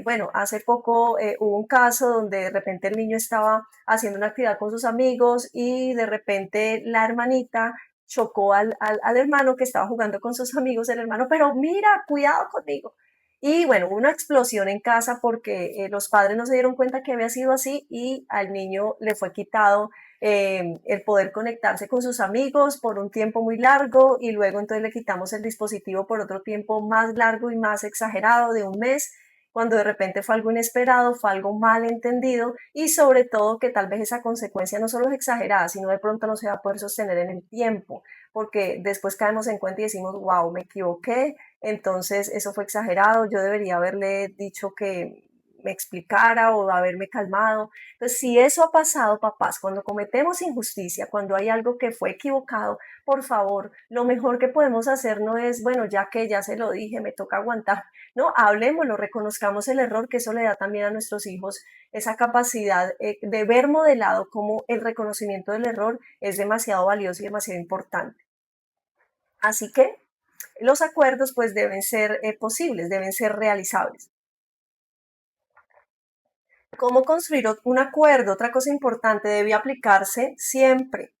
bueno, hace poco hubo un caso donde de repente el niño estaba haciendo una actividad con sus amigos y de repente la hermanita chocó al hermano que estaba jugando con sus amigos, el hermano, pero mira, cuidado conmigo. Y bueno, hubo una explosión en casa porque los padres no se dieron cuenta que había sido así y al niño le fue quitado el poder conectarse con sus amigos por un tiempo muy largo y luego entonces le quitamos el dispositivo por otro tiempo más largo y más exagerado de un mes, cuando de repente fue algo inesperado, fue algo mal entendido y sobre todo que tal vez esa consecuencia no solo es exagerada, sino de pronto no se va a poder sostener en el tiempo, porque después caemos en cuenta y decimos, wow, me equivoqué, entonces eso fue exagerado, yo debería haberle dicho que me explicara o haberme calmado. Entonces, si eso ha pasado, papás, cuando cometemos injusticia, cuando hay algo que fue equivocado, por favor, lo mejor que podemos hacer no es, bueno, ya que ya se lo dije, me toca aguantar. No, hablemoslo, reconozcamos el error, que eso le da también a nuestros hijos esa capacidad de ver modelado cómo el reconocimiento del error es demasiado valioso y demasiado importante. Así que los acuerdos pues deben ser posibles, deben ser realizables. ¿Cómo construir un acuerdo? Otra cosa importante, debe aplicarse siempre,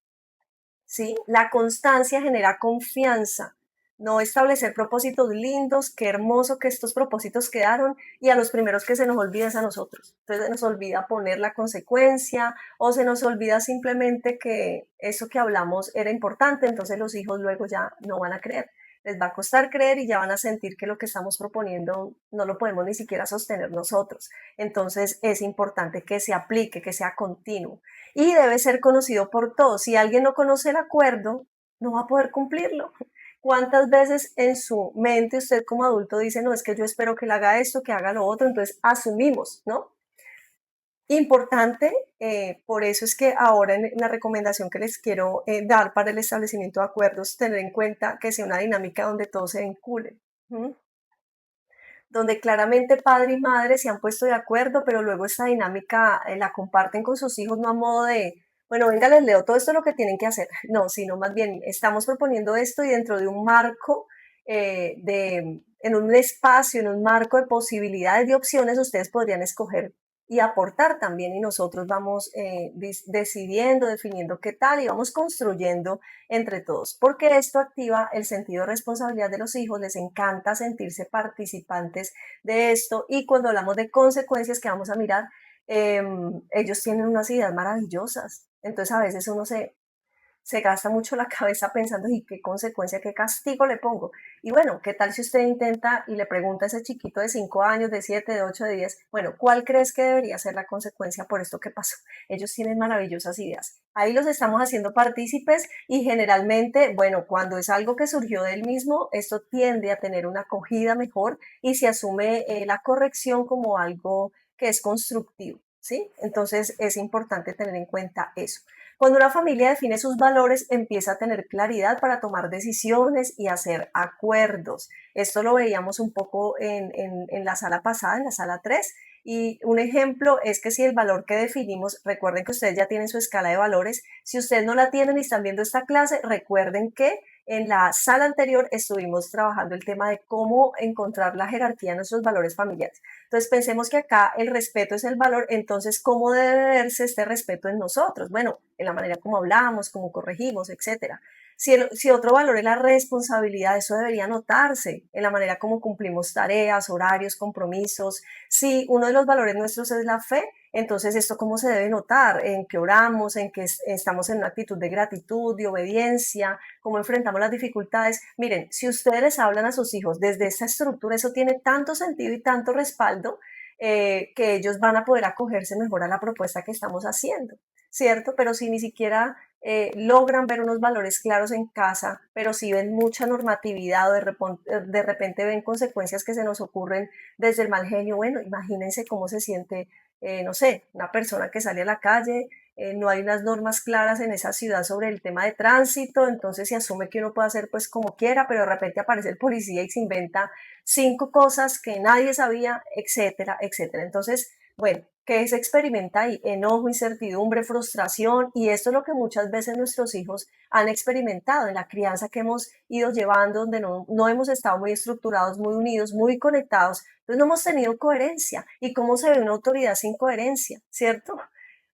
¿sí? La constancia genera confianza. no establecer propósitos lindos, qué hermoso que estos propósitos quedaron, y a los primeros que se nos olvida es a nosotros. Entonces se nos olvida poner la consecuencia o se nos olvida simplemente que eso que hablamos era importante, entonces los hijos luego ya no van a creer. Les va a costar creer y ya van a sentir que lo que estamos proponiendo no lo podemos ni siquiera sostener nosotros. Entonces es importante que se aplique, que sea continuo y debe ser conocido por todos. Si alguien no conoce el acuerdo, no va a poder cumplirlo. ¿Cuántas veces en su mente usted como adulto dice, no, es que yo espero que él haga esto, que haga lo otro? Entonces asumimos, ¿no? Importante, por eso es que ahora en la recomendación que les quiero dar para el establecimiento de acuerdos, tener en cuenta que sea una dinámica donde todos se vinculen, ¿m? Donde claramente padre y madre se han puesto de acuerdo, pero luego esta dinámica la comparten con sus hijos, no a modo de, bueno, venga, les leo todo esto lo que tienen que hacer, no, sino más bien estamos proponiendo esto y dentro de un marco, en un espacio, en un marco de posibilidades, de opciones, ustedes podrían escoger y aportar también y nosotros vamos decidiendo, definiendo qué tal y vamos construyendo entre todos, porque esto activa el sentido de responsabilidad de los hijos, les encanta sentirse participantes de esto y cuando hablamos de consecuencias que vamos a mirar, ellos tienen unas ideas maravillosas, entonces a veces uno se gasta mucho la cabeza pensando, ¿y qué consecuencia, qué castigo le pongo? Y bueno, ¿qué tal si usted intenta y le pregunta a ese chiquito de 5 años, de 7, de 8, de 10, bueno, ¿cuál crees que debería ser la consecuencia por esto que pasó? Ellos tienen maravillosas ideas. Ahí los estamos haciendo partícipes y generalmente, bueno, cuando es algo que surgió del mismo, esto tiende a tener una acogida mejor y se asume la corrección como algo que es constructivo, ¿sí? Entonces es importante tener en cuenta eso. Cuando una familia define sus valores, empieza a tener claridad para tomar decisiones y hacer acuerdos. Esto lo veíamos un poco en la sala pasada, en la sala 3. Y un ejemplo es que si el valor que definimos, recuerden que ustedes ya tienen su escala de valores, si ustedes no la tienen y están viendo esta clase, recuerden que en la sala anterior estuvimos trabajando el tema de cómo encontrar la jerarquía de nuestros valores familiares. Entonces pensemos que acá el respeto es el valor, entonces ¿cómo debe verse este respeto en nosotros? Bueno, en la manera como hablamos, como corregimos, etcétera. Si otro valor es la responsabilidad, eso debería notarse en la manera como cumplimos tareas, horarios, compromisos. Si uno de los valores nuestros es la fe, entonces esto cómo se debe notar, en qué oramos, en que estamos en una actitud de gratitud, de obediencia, cómo enfrentamos las dificultades. Miren, si ustedes les hablan a sus hijos desde esta estructura, eso tiene tanto sentido y tanto respaldo que ellos van a poder acogerse mejor a la propuesta que estamos haciendo, ¿cierto? Pero si ni siquiera logran ver unos valores claros en casa, pero si ven mucha normatividad o de repente ven consecuencias que se nos ocurren desde el mal genio, bueno, imagínense cómo se siente, no sé, una persona que sale a la calle, no hay unas normas claras en esa ciudad sobre el tema de tránsito, entonces se asume que uno puede hacer pues como quiera, pero de repente aparece el policía y se inventa 5 cosas que nadie sabía, etcétera, etcétera. Entonces, bueno, ¿qué se experimenta ahí? Enojo, incertidumbre, frustración, y esto es lo que muchas veces nuestros hijos han experimentado en la crianza que hemos ido llevando, donde no hemos estado muy estructurados, muy unidos, muy conectados, entonces no hemos tenido coherencia. ¿Y cómo se ve una autoridad sin coherencia? ¿Cierto?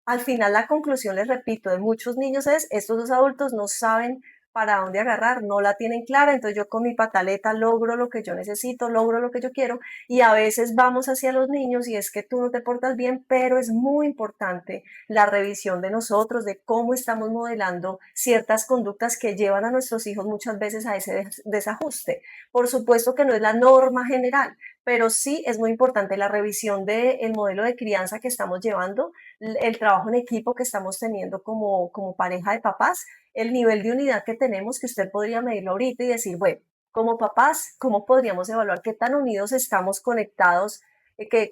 Al final la conclusión, les repito, de muchos niños es, estos dos adultos no saben para dónde agarrar, no la tienen clara, entonces yo con mi pataleta logro lo que yo necesito, logro lo que yo quiero y a veces vamos hacia los niños y es que tú no te portas bien, pero es muy importante la revisión de nosotros, de cómo estamos modelando ciertas conductas que llevan a nuestros hijos muchas veces a ese desajuste. Por supuesto que no es la norma general, pero sí es muy importante la revisión del modelo de crianza que estamos llevando, el trabajo en equipo que estamos teniendo como pareja de papás, el nivel de unidad que tenemos, que usted podría medirlo ahorita y decir, bueno, como papás, ¿cómo podríamos evaluar qué tan unidos estamos conectados?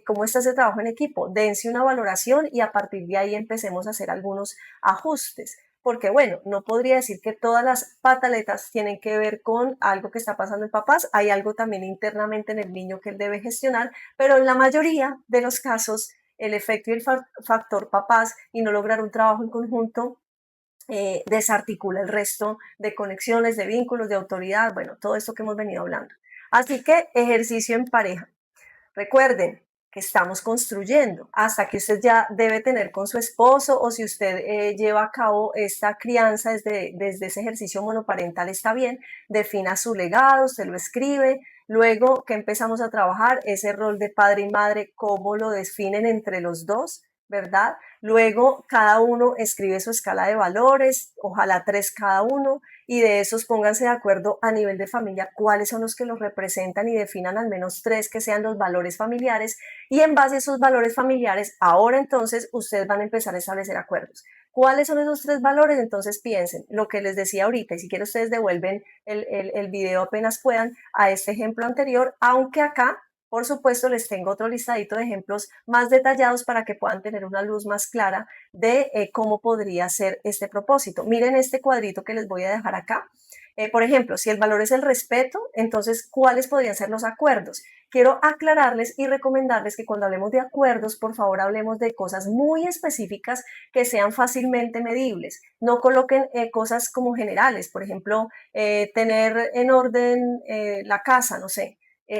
¿Cómo está ese trabajo en equipo? Dense una valoración y a partir de ahí empecemos a hacer algunos ajustes. Porque bueno, no podría decir que todas las pataletas tienen que ver con algo que está pasando en papás, hay algo también internamente en el niño que él debe gestionar, pero en la mayoría de los casos el efecto y el factor papás y no lograr un trabajo en conjunto desarticula el resto de conexiones, de vínculos, de autoridad, bueno, todo esto que hemos venido hablando. Así que ejercicio en pareja. Recuerden, que estamos construyendo, hasta que usted ya debe tener con su esposo o si usted lleva a cabo esta crianza desde ese ejercicio monoparental, está bien, defina su legado, usted lo escribe, luego que empezamos a trabajar ese rol de padre y madre, cómo lo definen entre los dos, ¿verdad? Luego cada uno escribe su escala de valores, ojalá tres cada uno, y de esos pónganse de acuerdo a nivel de familia cuáles son los que los representan y definan al menos tres que sean los valores familiares y en base a esos valores familiares, ahora entonces ustedes van a empezar a establecer acuerdos. ¿Cuáles son esos tres valores? Entonces piensen lo que les decía ahorita y si quieren ustedes devuelven el video apenas puedan a este ejemplo anterior, aunque acá por supuesto, les tengo otro listadito de ejemplos más detallados para que puedan tener una luz más clara de cómo podría ser este propósito. Miren este cuadrito que les voy a dejar acá. Por ejemplo, si el valor es el respeto, entonces, ¿cuáles podrían ser los acuerdos? Quiero aclararles y recomendarles que cuando hablemos de acuerdos, por favor, hablemos de cosas muy específicas que sean fácilmente medibles. No coloquen cosas como generales, por ejemplo, tener en orden la casa, no sé,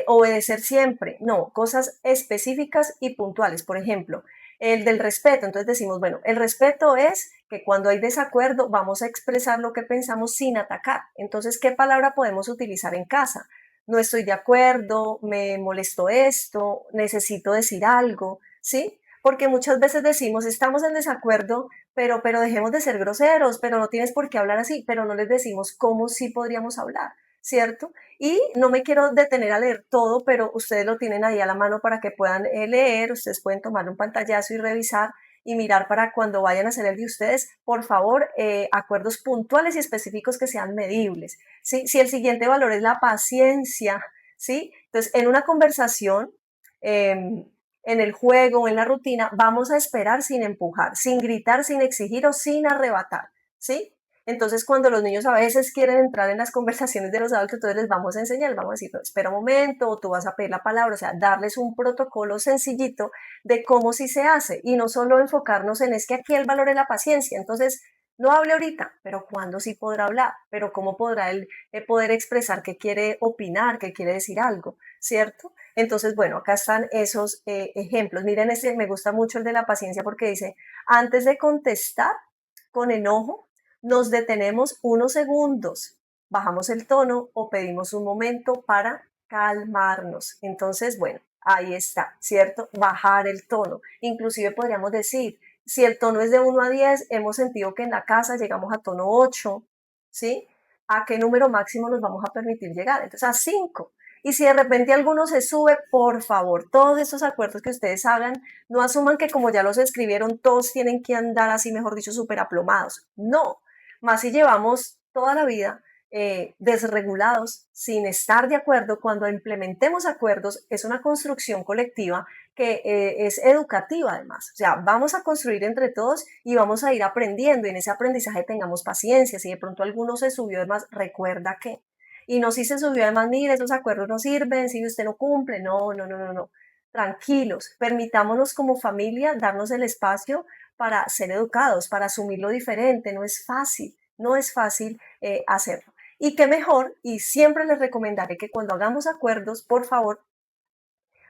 obedecer siempre, no, cosas específicas y puntuales. Por ejemplo, el del respeto. Entonces decimos, bueno, el respeto es que cuando hay desacuerdo vamos a expresar lo que pensamos sin atacar. Entonces, ¿qué palabra podemos utilizar en casa? No estoy de acuerdo, me molestó esto, necesito decir algo, ¿sí? Porque muchas veces decimos, estamos en desacuerdo, pero dejemos de ser groseros, pero no tienes por qué hablar así, pero no les decimos cómo sí podríamos hablar, ¿cierto? Y no me quiero detener a leer todo, pero ustedes lo tienen ahí a la mano para que puedan leer, ustedes pueden tomar un pantallazo y revisar y mirar para cuando vayan a hacer el de ustedes, por favor, acuerdos puntuales y específicos que sean medibles. ¿Sí? Si el siguiente valor es la paciencia, ¿sí? Entonces, en una conversación, en el juego, en la rutina, vamos a esperar sin empujar, sin gritar, sin exigir o sin arrebatar, ¿sí? Entonces, cuando los niños a veces quieren entrar en las conversaciones de los adultos, entonces les vamos a enseñar, vamos a decir, no, espera un momento, o tú vas a pedir la palabra, o sea, darles un protocolo sencillito de cómo sí se hace y no solo enfocarnos en es que aquí el valor es la paciencia. Entonces, no hable ahorita, pero ¿cuándo sí podrá hablar? Pero ¿cómo podrá él poder expresar que quiere opinar, que quiere decir algo? ¿Cierto? Entonces, bueno, acá están esos ejemplos. Miren, este me gusta mucho el de la paciencia porque dice, antes de contestar con enojo, nos detenemos unos segundos, bajamos el tono o pedimos un momento para calmarnos. Entonces, bueno, ahí está, ¿cierto? Bajar el tono. Inclusive podríamos decir, si el tono es de 1 a 10, hemos sentido que en la casa llegamos a tono 8, ¿sí? ¿A qué número máximo nos vamos a permitir llegar? Entonces, a 5. Y si de repente alguno se sube, por favor, todos estos acuerdos que ustedes hagan, no asuman que como ya los escribieron, todos tienen que andar así, mejor dicho, súper aplomados. No, más si llevamos toda la vida desregulados, sin estar de acuerdo, cuando implementemos acuerdos, es una construcción colectiva que es educativa además. O sea, vamos a construir entre todos y vamos a ir aprendiendo y en ese aprendizaje tengamos paciencia. Si de pronto alguno se subió, además, recuerda que. Y no si se subió, además, mire, esos acuerdos no sirven, si usted no cumple, no, no, no, no, no. Tranquilos, permitámonos como familia darnos el espacio para ser educados, para asumir lo diferente. No es fácil, no es fácil hacerlo. Y qué mejor, y siempre les recomendaré que cuando hagamos acuerdos, por favor,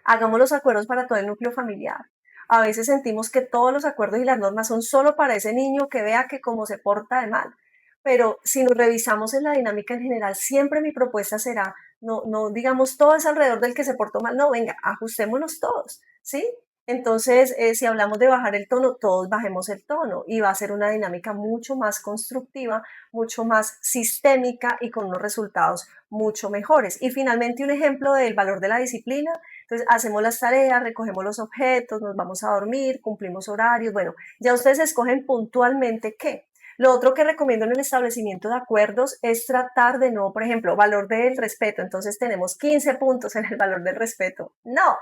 hagamos los acuerdos para todo el núcleo familiar. A veces sentimos que todos los acuerdos y las normas son solo para ese niño que vea que como se porta de mal. Pero si nos revisamos en la dinámica en general, siempre mi propuesta será, no digamos todo es alrededor del que se portó mal, no, venga, ajustémonos todos, ¿sí? Entonces, si hablamos de bajar el tono, todos bajemos el tono y va a ser una dinámica mucho más constructiva, mucho más sistémica y con unos resultados mucho mejores. Y finalmente un ejemplo del valor de la disciplina. Entonces hacemos las tareas, recogemos los objetos, nos vamos a dormir, cumplimos horarios. Bueno, ya ustedes escogen puntualmente qué. Lo otro que recomiendo en el establecimiento de acuerdos es tratar de no, por ejemplo, valor del respeto. Entonces tenemos 15 puntos en el valor del respeto. No,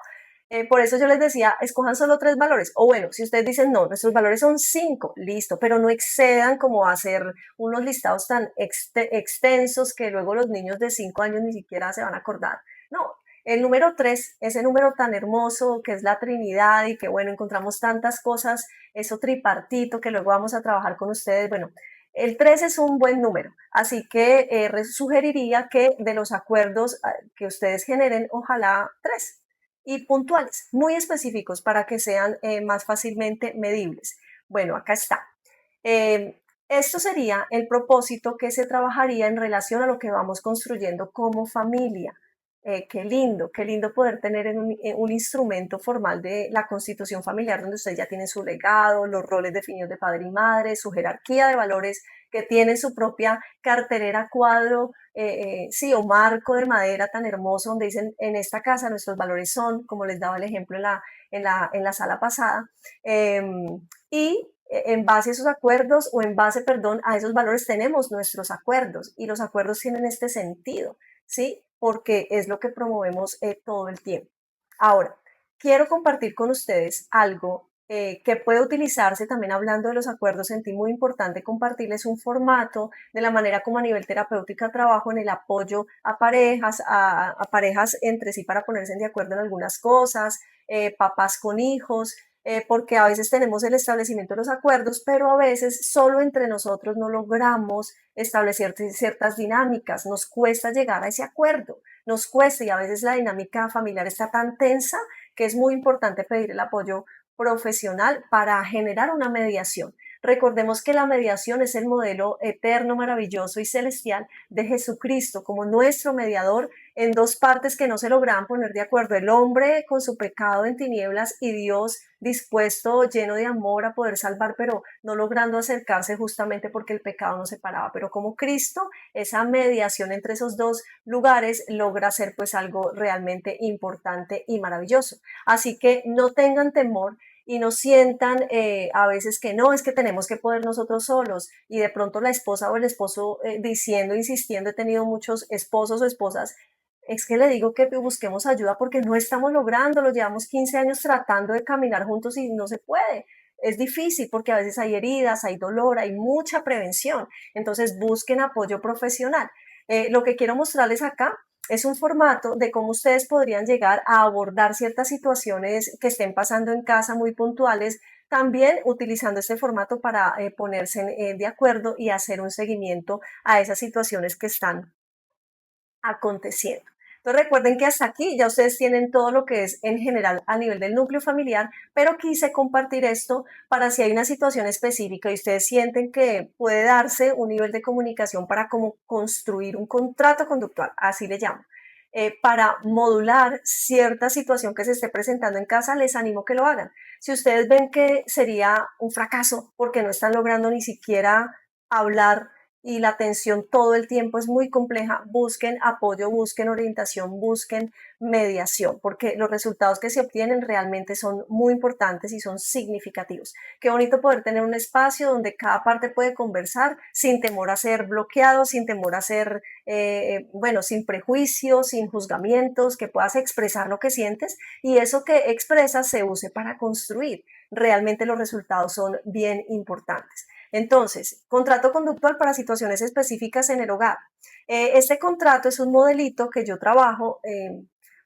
por eso yo les decía, escojan solo 3 valores. O bueno, si ustedes dicen, no, nuestros valores son 5, listo, pero no excedan como a hacer unos listados tan extensos que luego los niños de 5 años ni siquiera se van a acordar. No, el número 3, ese número tan hermoso que es la Trinidad y que bueno, encontramos tantas cosas, eso tripartito que luego vamos a trabajar con ustedes. Bueno, el 3 es un buen número, así que sugeriría que de los acuerdos que ustedes generen, ojalá 3. y puntuales, muy específicos para que sean más fácilmente medibles. Bueno, acá está. Esto sería el propósito que se trabajaría en relación a lo que vamos construyendo como familia. Qué lindo poder tener en un instrumento formal de la constitución familiar donde ustedes ya tienen su legado, los roles definidos de padre y madre, su jerarquía de valores, que tienen su propia cartelera cuadro, sí, o marco de madera tan hermoso donde dicen en esta casa nuestros valores son, como les daba el ejemplo en la sala pasada, y en base a esos acuerdos o en base, perdón, a esos valores tenemos nuestros acuerdos y los acuerdos tienen este sentido, ¿sí? Porque es lo que promovemos todo el tiempo. Ahora, quiero compartir con ustedes algo que puede utilizarse también hablando de los acuerdos. Sentí muy importante compartirles un formato de la manera como a nivel terapéutica trabajo en el apoyo a parejas entre sí para ponerse de acuerdo en algunas cosas, papás con hijos, porque a veces tenemos el establecimiento de los acuerdos, pero a veces solo entre nosotros no logramos establecer ciertas dinámicas, nos cuesta llegar a ese acuerdo, nos cuesta y a veces la dinámica familiar está tan tensa que es muy importante pedir el apoyo profesional para generar una mediación. Recordemos que la mediación es el modelo eterno, maravilloso y celestial de Jesucristo como nuestro mediador en dos partes que no se lograban poner de acuerdo, el hombre con su pecado en tinieblas y Dios dispuesto, lleno de amor a poder salvar, pero no logrando acercarse justamente porque el pecado nos separaba. Pero como Cristo, esa mediación entre esos dos lugares logra ser pues algo realmente importante y maravilloso. Así que no tengan temor y no sientan a veces que no, es que tenemos que poder nosotros solos y de pronto la esposa o el esposo diciendo, insistiendo, he tenido muchos esposos o esposas, es que le digo que busquemos ayuda porque no estamos logrando, lo llevamos 15 años tratando de caminar juntos y no se puede. Es difícil porque a veces hay heridas, hay dolor, hay mucha prevención. Entonces busquen apoyo profesional. Lo que quiero mostrarles acá es un formato de cómo ustedes podrían llegar a abordar ciertas situaciones que estén pasando en casa muy puntuales, también utilizando este formato para ponerse de acuerdo y hacer un seguimiento a esas situaciones que están aconteciendo. Entonces recuerden que hasta aquí ya ustedes tienen todo lo que es en general a nivel del núcleo familiar, pero quise compartir esto para si hay una situación específica y ustedes sienten que puede darse un nivel de comunicación para como construir un contrato conductual, así le llamo. Para modular cierta situación que se esté presentando en casa, les animo que lo hagan. Si ustedes ven que sería un fracaso porque no están logrando ni siquiera hablar y la atención todo el tiempo es muy compleja, busquen apoyo, busquen orientación, busquen mediación, porque los resultados que se obtienen realmente son muy importantes y son significativos. Qué bonito poder tener un espacio donde cada parte puede conversar sin temor a ser bloqueado, sin temor a ser, bueno, sin prejuicios, sin juzgamientos, que puedas expresar lo que sientes y eso que expresas se use para construir. Realmente los resultados son bien importantes. Entonces, contrato conductual para situaciones específicas en el hogar. Este contrato es un modelito que yo trabajo.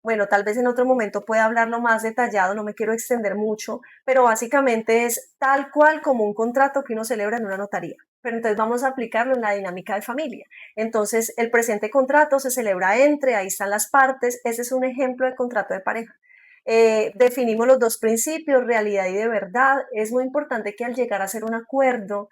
Bueno, tal vez en otro momento pueda hablarlo más detallado, no me quiero extender mucho, pero básicamente es tal cual como un contrato que uno celebra en una notaría. Pero entonces vamos a aplicarlo en la dinámica de familia. Entonces, el presente contrato se celebra entre, ahí están las partes. Ese es un ejemplo de contrato de pareja. Definimos los dos principios, realidad y de verdad. Es muy importante que al llegar a hacer un acuerdo,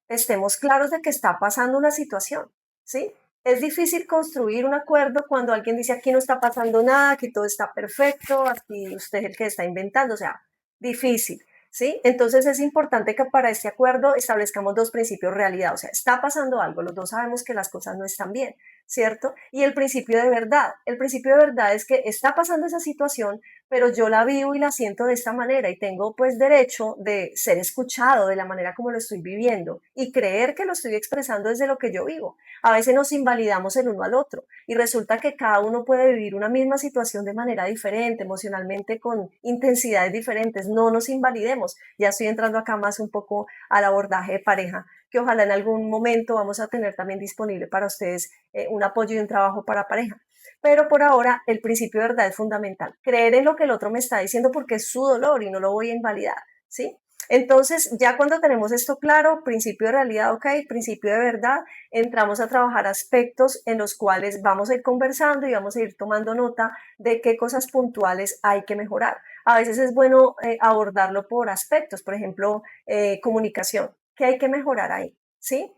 estemos claros de que está pasando una situación, ¿sí? Es difícil construir un acuerdo cuando alguien dice aquí no está pasando nada, aquí todo está perfecto, aquí usted es el que está inventando, o sea, difícil, ¿sí? Entonces es importante que para este acuerdo establezcamos dos principios realidad, o sea, está pasando algo, los dos sabemos que las cosas no están bien, ¿cierto? Y el principio de verdad, el principio de verdad es que está pasando esa situación, pero yo la vivo y la siento de esta manera y tengo pues derecho de ser escuchado de la manera como lo estoy viviendo y creer que lo estoy expresando desde lo que yo vivo. A veces nos invalidamos el uno al otro y resulta que cada uno puede vivir una misma situación de manera diferente, emocionalmente con intensidades diferentes. No nos invalidemos. Ya estoy entrando acá más un poco al abordaje de pareja, que ojalá en algún momento vamos a tener también disponible para ustedes un apoyo y un trabajo para pareja. Pero por ahora el principio de verdad es fundamental. Creer en lo que el otro me está diciendo porque es su dolor y no lo voy a invalidar, ¿sí? Entonces, ya cuando tenemos esto claro, principio de realidad, ok, principio de verdad, entramos a trabajar aspectos en los cuales vamos a ir conversando y vamos a ir tomando nota de qué cosas puntuales hay que mejorar. A veces es bueno abordarlo por aspectos, por ejemplo, comunicación, ¿qué hay que mejorar ahí? ¿Sí?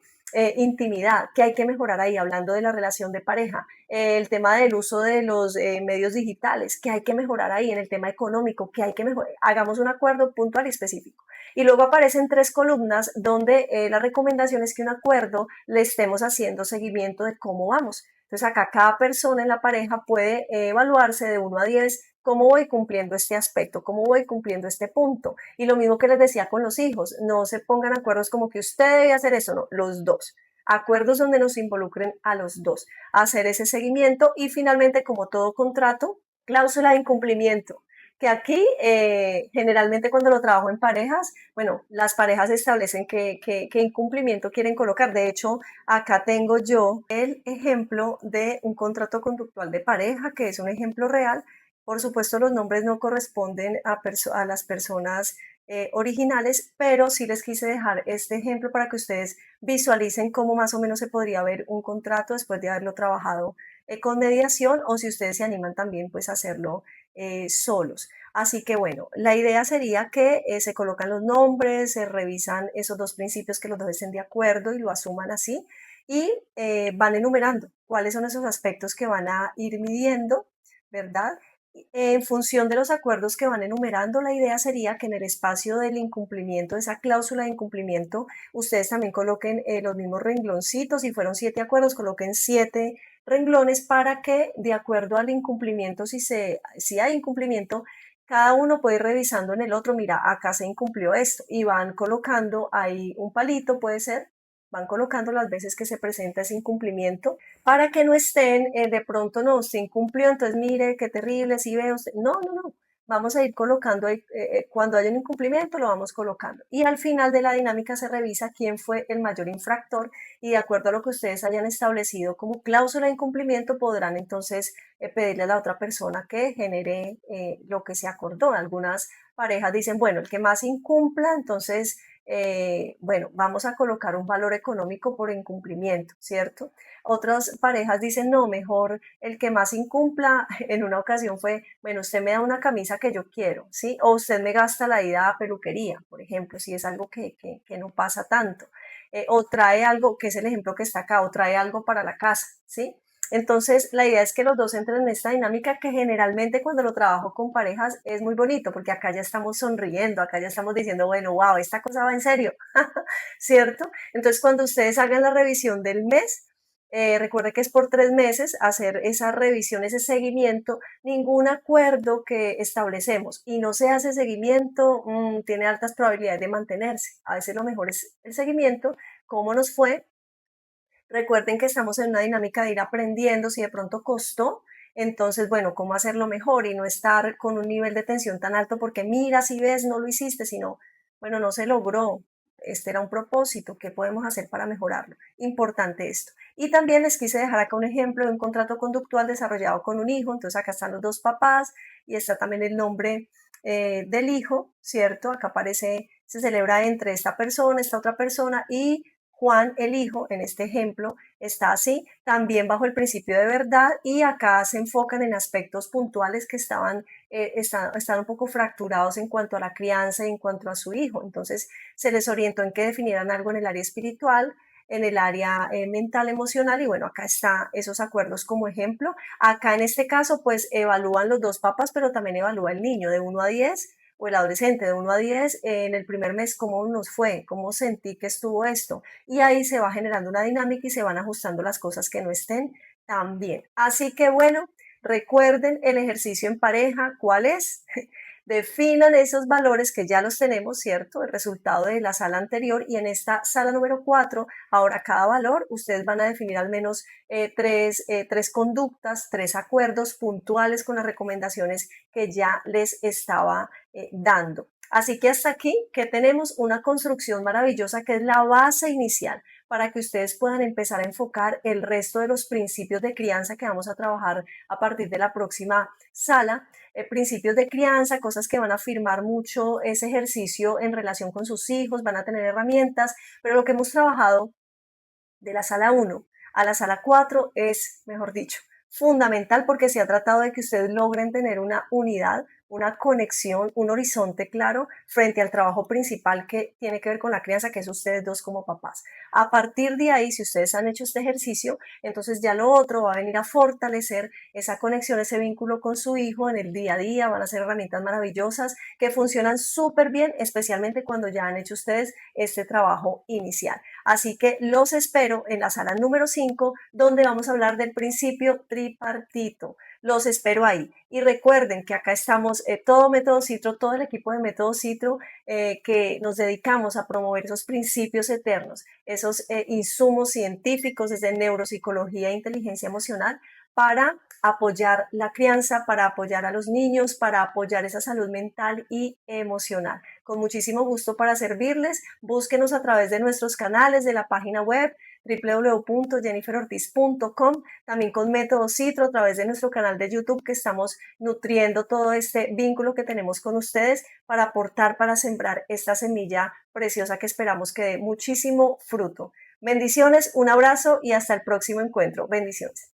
Intimidad, ¿qué hay que mejorar ahí? Hablando de la relación de pareja, el tema del uso de los medios digitales, ¿qué hay que mejorar ahí? En el tema económico, ¿qué hay que mejorar? Hagamos un acuerdo puntual y específico. Y luego aparecen tres columnas donde la recomendación es que un acuerdo le estemos haciendo seguimiento de cómo vamos. Entonces acá cada persona en la pareja puede evaluarse de 1 a 10 cómo voy cumpliendo este aspecto, cómo voy cumpliendo este punto. Y lo mismo que les decía con los hijos, no se pongan acuerdos como que usted debe hacer eso, no, los dos. Acuerdos donde nos involucren a los dos, hacer ese seguimiento y finalmente, como todo contrato, cláusula de incumplimiento que aquí generalmente cuando lo trabajo en parejas, bueno, las parejas establecen qué incumplimiento quieren colocar. De hecho, acá tengo yo el ejemplo de un contrato conductual de pareja, que es un ejemplo real. Por supuesto, los nombres no corresponden a las personas originales, pero sí les quise dejar este ejemplo para que ustedes visualicen cómo más o menos se podría ver un contrato después de haberlo trabajado con mediación o si ustedes se animan también pues a hacerlo solos. Así que bueno, la idea sería que se colocan los nombres, se revisan esos dos principios que los dos estén de acuerdo y lo asuman así y van enumerando cuáles son esos aspectos que van a ir midiendo, ¿verdad? En función de los acuerdos que van enumerando, la idea sería que en el espacio del incumplimiento, esa cláusula de incumplimiento, ustedes también coloquen los mismos rengloncitos. Si fueron 7 acuerdos, coloquen 7 renglones para que, de acuerdo al incumplimiento, si hay incumplimiento, cada uno puede ir revisando en el otro, mira, acá se incumplió esto, y van colocando ahí un palito, puede ser, van colocando las veces que se presenta ese incumplimiento para que no estén, de pronto no, usted incumplió, entonces mire, qué terrible, si ve usted, no, no, no, vamos a ir colocando, ahí, cuando haya un incumplimiento lo vamos colocando. Y al final de la dinámica se revisa quién fue el mayor infractor y de acuerdo a lo que ustedes hayan establecido como cláusula de incumplimiento podrán entonces pedirle a la otra persona que genere lo que se acordó. Algunas parejas dicen, bueno, el que más incumpla, entonces, bueno, vamos a colocar un valor económico por incumplimiento, ¿cierto? Otras parejas dicen, no, mejor el que más incumpla. En una ocasión fue, bueno, usted me da una camisa que yo quiero, ¿sí? O usted me gasta la ida a peluquería, por ejemplo, si es algo que no pasa tanto. O trae algo, que es el ejemplo que está acá, o trae algo para la casa, ¿sí? Entonces, la idea es que los dos entren en esta dinámica que generalmente cuando lo trabajo con parejas es muy bonito, porque acá ya estamos sonriendo, acá ya estamos diciendo, bueno, wow, esta cosa va en serio, ¿cierto? Entonces, cuando ustedes hagan la revisión del mes, recuerde que es por 3 meses hacer esa revisión, ese seguimiento, ningún acuerdo que establecemos y no se hace seguimiento, tiene altas probabilidades de mantenerse. A veces lo mejor es el seguimiento, cómo nos fue. Recuerden que estamos en una dinámica de ir aprendiendo, si de pronto costó, entonces, bueno, cómo hacerlo mejor y no estar con un nivel de tensión tan alto porque mira, si ves, no lo hiciste, sino, bueno, no se logró, este era un propósito, ¿qué podemos hacer para mejorarlo? Importante esto. Y también les quise dejar acá un ejemplo de un contrato conductual desarrollado con un hijo, entonces acá están los dos papás y está también el nombre del hijo, ¿cierto? Acá aparece, se celebra entre esta persona, esta otra persona y Juan el Hijo, en este ejemplo, está así, también bajo el principio de verdad y acá se enfocan en aspectos puntuales que están un poco fracturados en cuanto a la crianza y en cuanto a su hijo. Entonces se les orientó en que definieran algo en el área espiritual, en el área mental, emocional y bueno, acá está esos acuerdos como ejemplo. Acá en este caso pues evalúan los dos papás, pero también evalúa el niño de 1 a 10 o el adolescente de 1 a 10 en el primer mes, cómo nos fue, cómo sentí que estuvo esto, y ahí se va generando una dinámica y se van ajustando las cosas que no estén tan bien. Así que bueno, recuerden el ejercicio en pareja, ¿cuál es? Definan esos valores que ya los tenemos, ¿cierto? El resultado de la sala anterior y en esta sala número 4, ahora cada valor, ustedes van a definir al menos tres conductas, 3 acuerdos puntuales con las recomendaciones que ya les estaba dando. Así que hasta aquí que tenemos una construcción maravillosa que es la base inicial para que ustedes puedan empezar a enfocar el resto de los principios de crianza que vamos a trabajar a partir de la próxima sala. principios de crianza, cosas que van a afirmar mucho ese ejercicio en relación con sus hijos, van a tener herramientas, pero lo que hemos trabajado de la sala 1 a la sala 4 es, mejor dicho, fundamental porque se ha tratado de que ustedes logren tener una unidad, una conexión, un horizonte claro frente al trabajo principal que tiene que ver con la crianza, que es ustedes dos como papás. A partir de ahí, si ustedes han hecho este ejercicio, entonces ya lo otro va a venir a fortalecer esa conexión, ese vínculo con su hijo en el día a día, van a ser herramientas maravillosas que funcionan súper bien, especialmente cuando ya han hecho ustedes este trabajo inicial. Así que los espero en la sala número 5, donde vamos a hablar del principio tripartito. Los espero ahí. Y recuerden que acá estamos, todo Método Citro, todo el equipo de Método Citro, que nos dedicamos a promover esos principios eternos, esos insumos científicos desde neuropsicología e inteligencia emocional para apoyar la crianza, para apoyar a los niños, para apoyar esa salud mental y emocional. Con muchísimo gusto para servirles. Búsquenos a través de nuestros canales, de la página web www.jenniferortiz.com, también con Método Citro a través de nuestro canal de YouTube, que estamos nutriendo todo este vínculo que tenemos con ustedes para aportar, para sembrar esta semilla preciosa que esperamos que dé muchísimo fruto. Bendiciones, un abrazo y hasta el próximo encuentro. Bendiciones.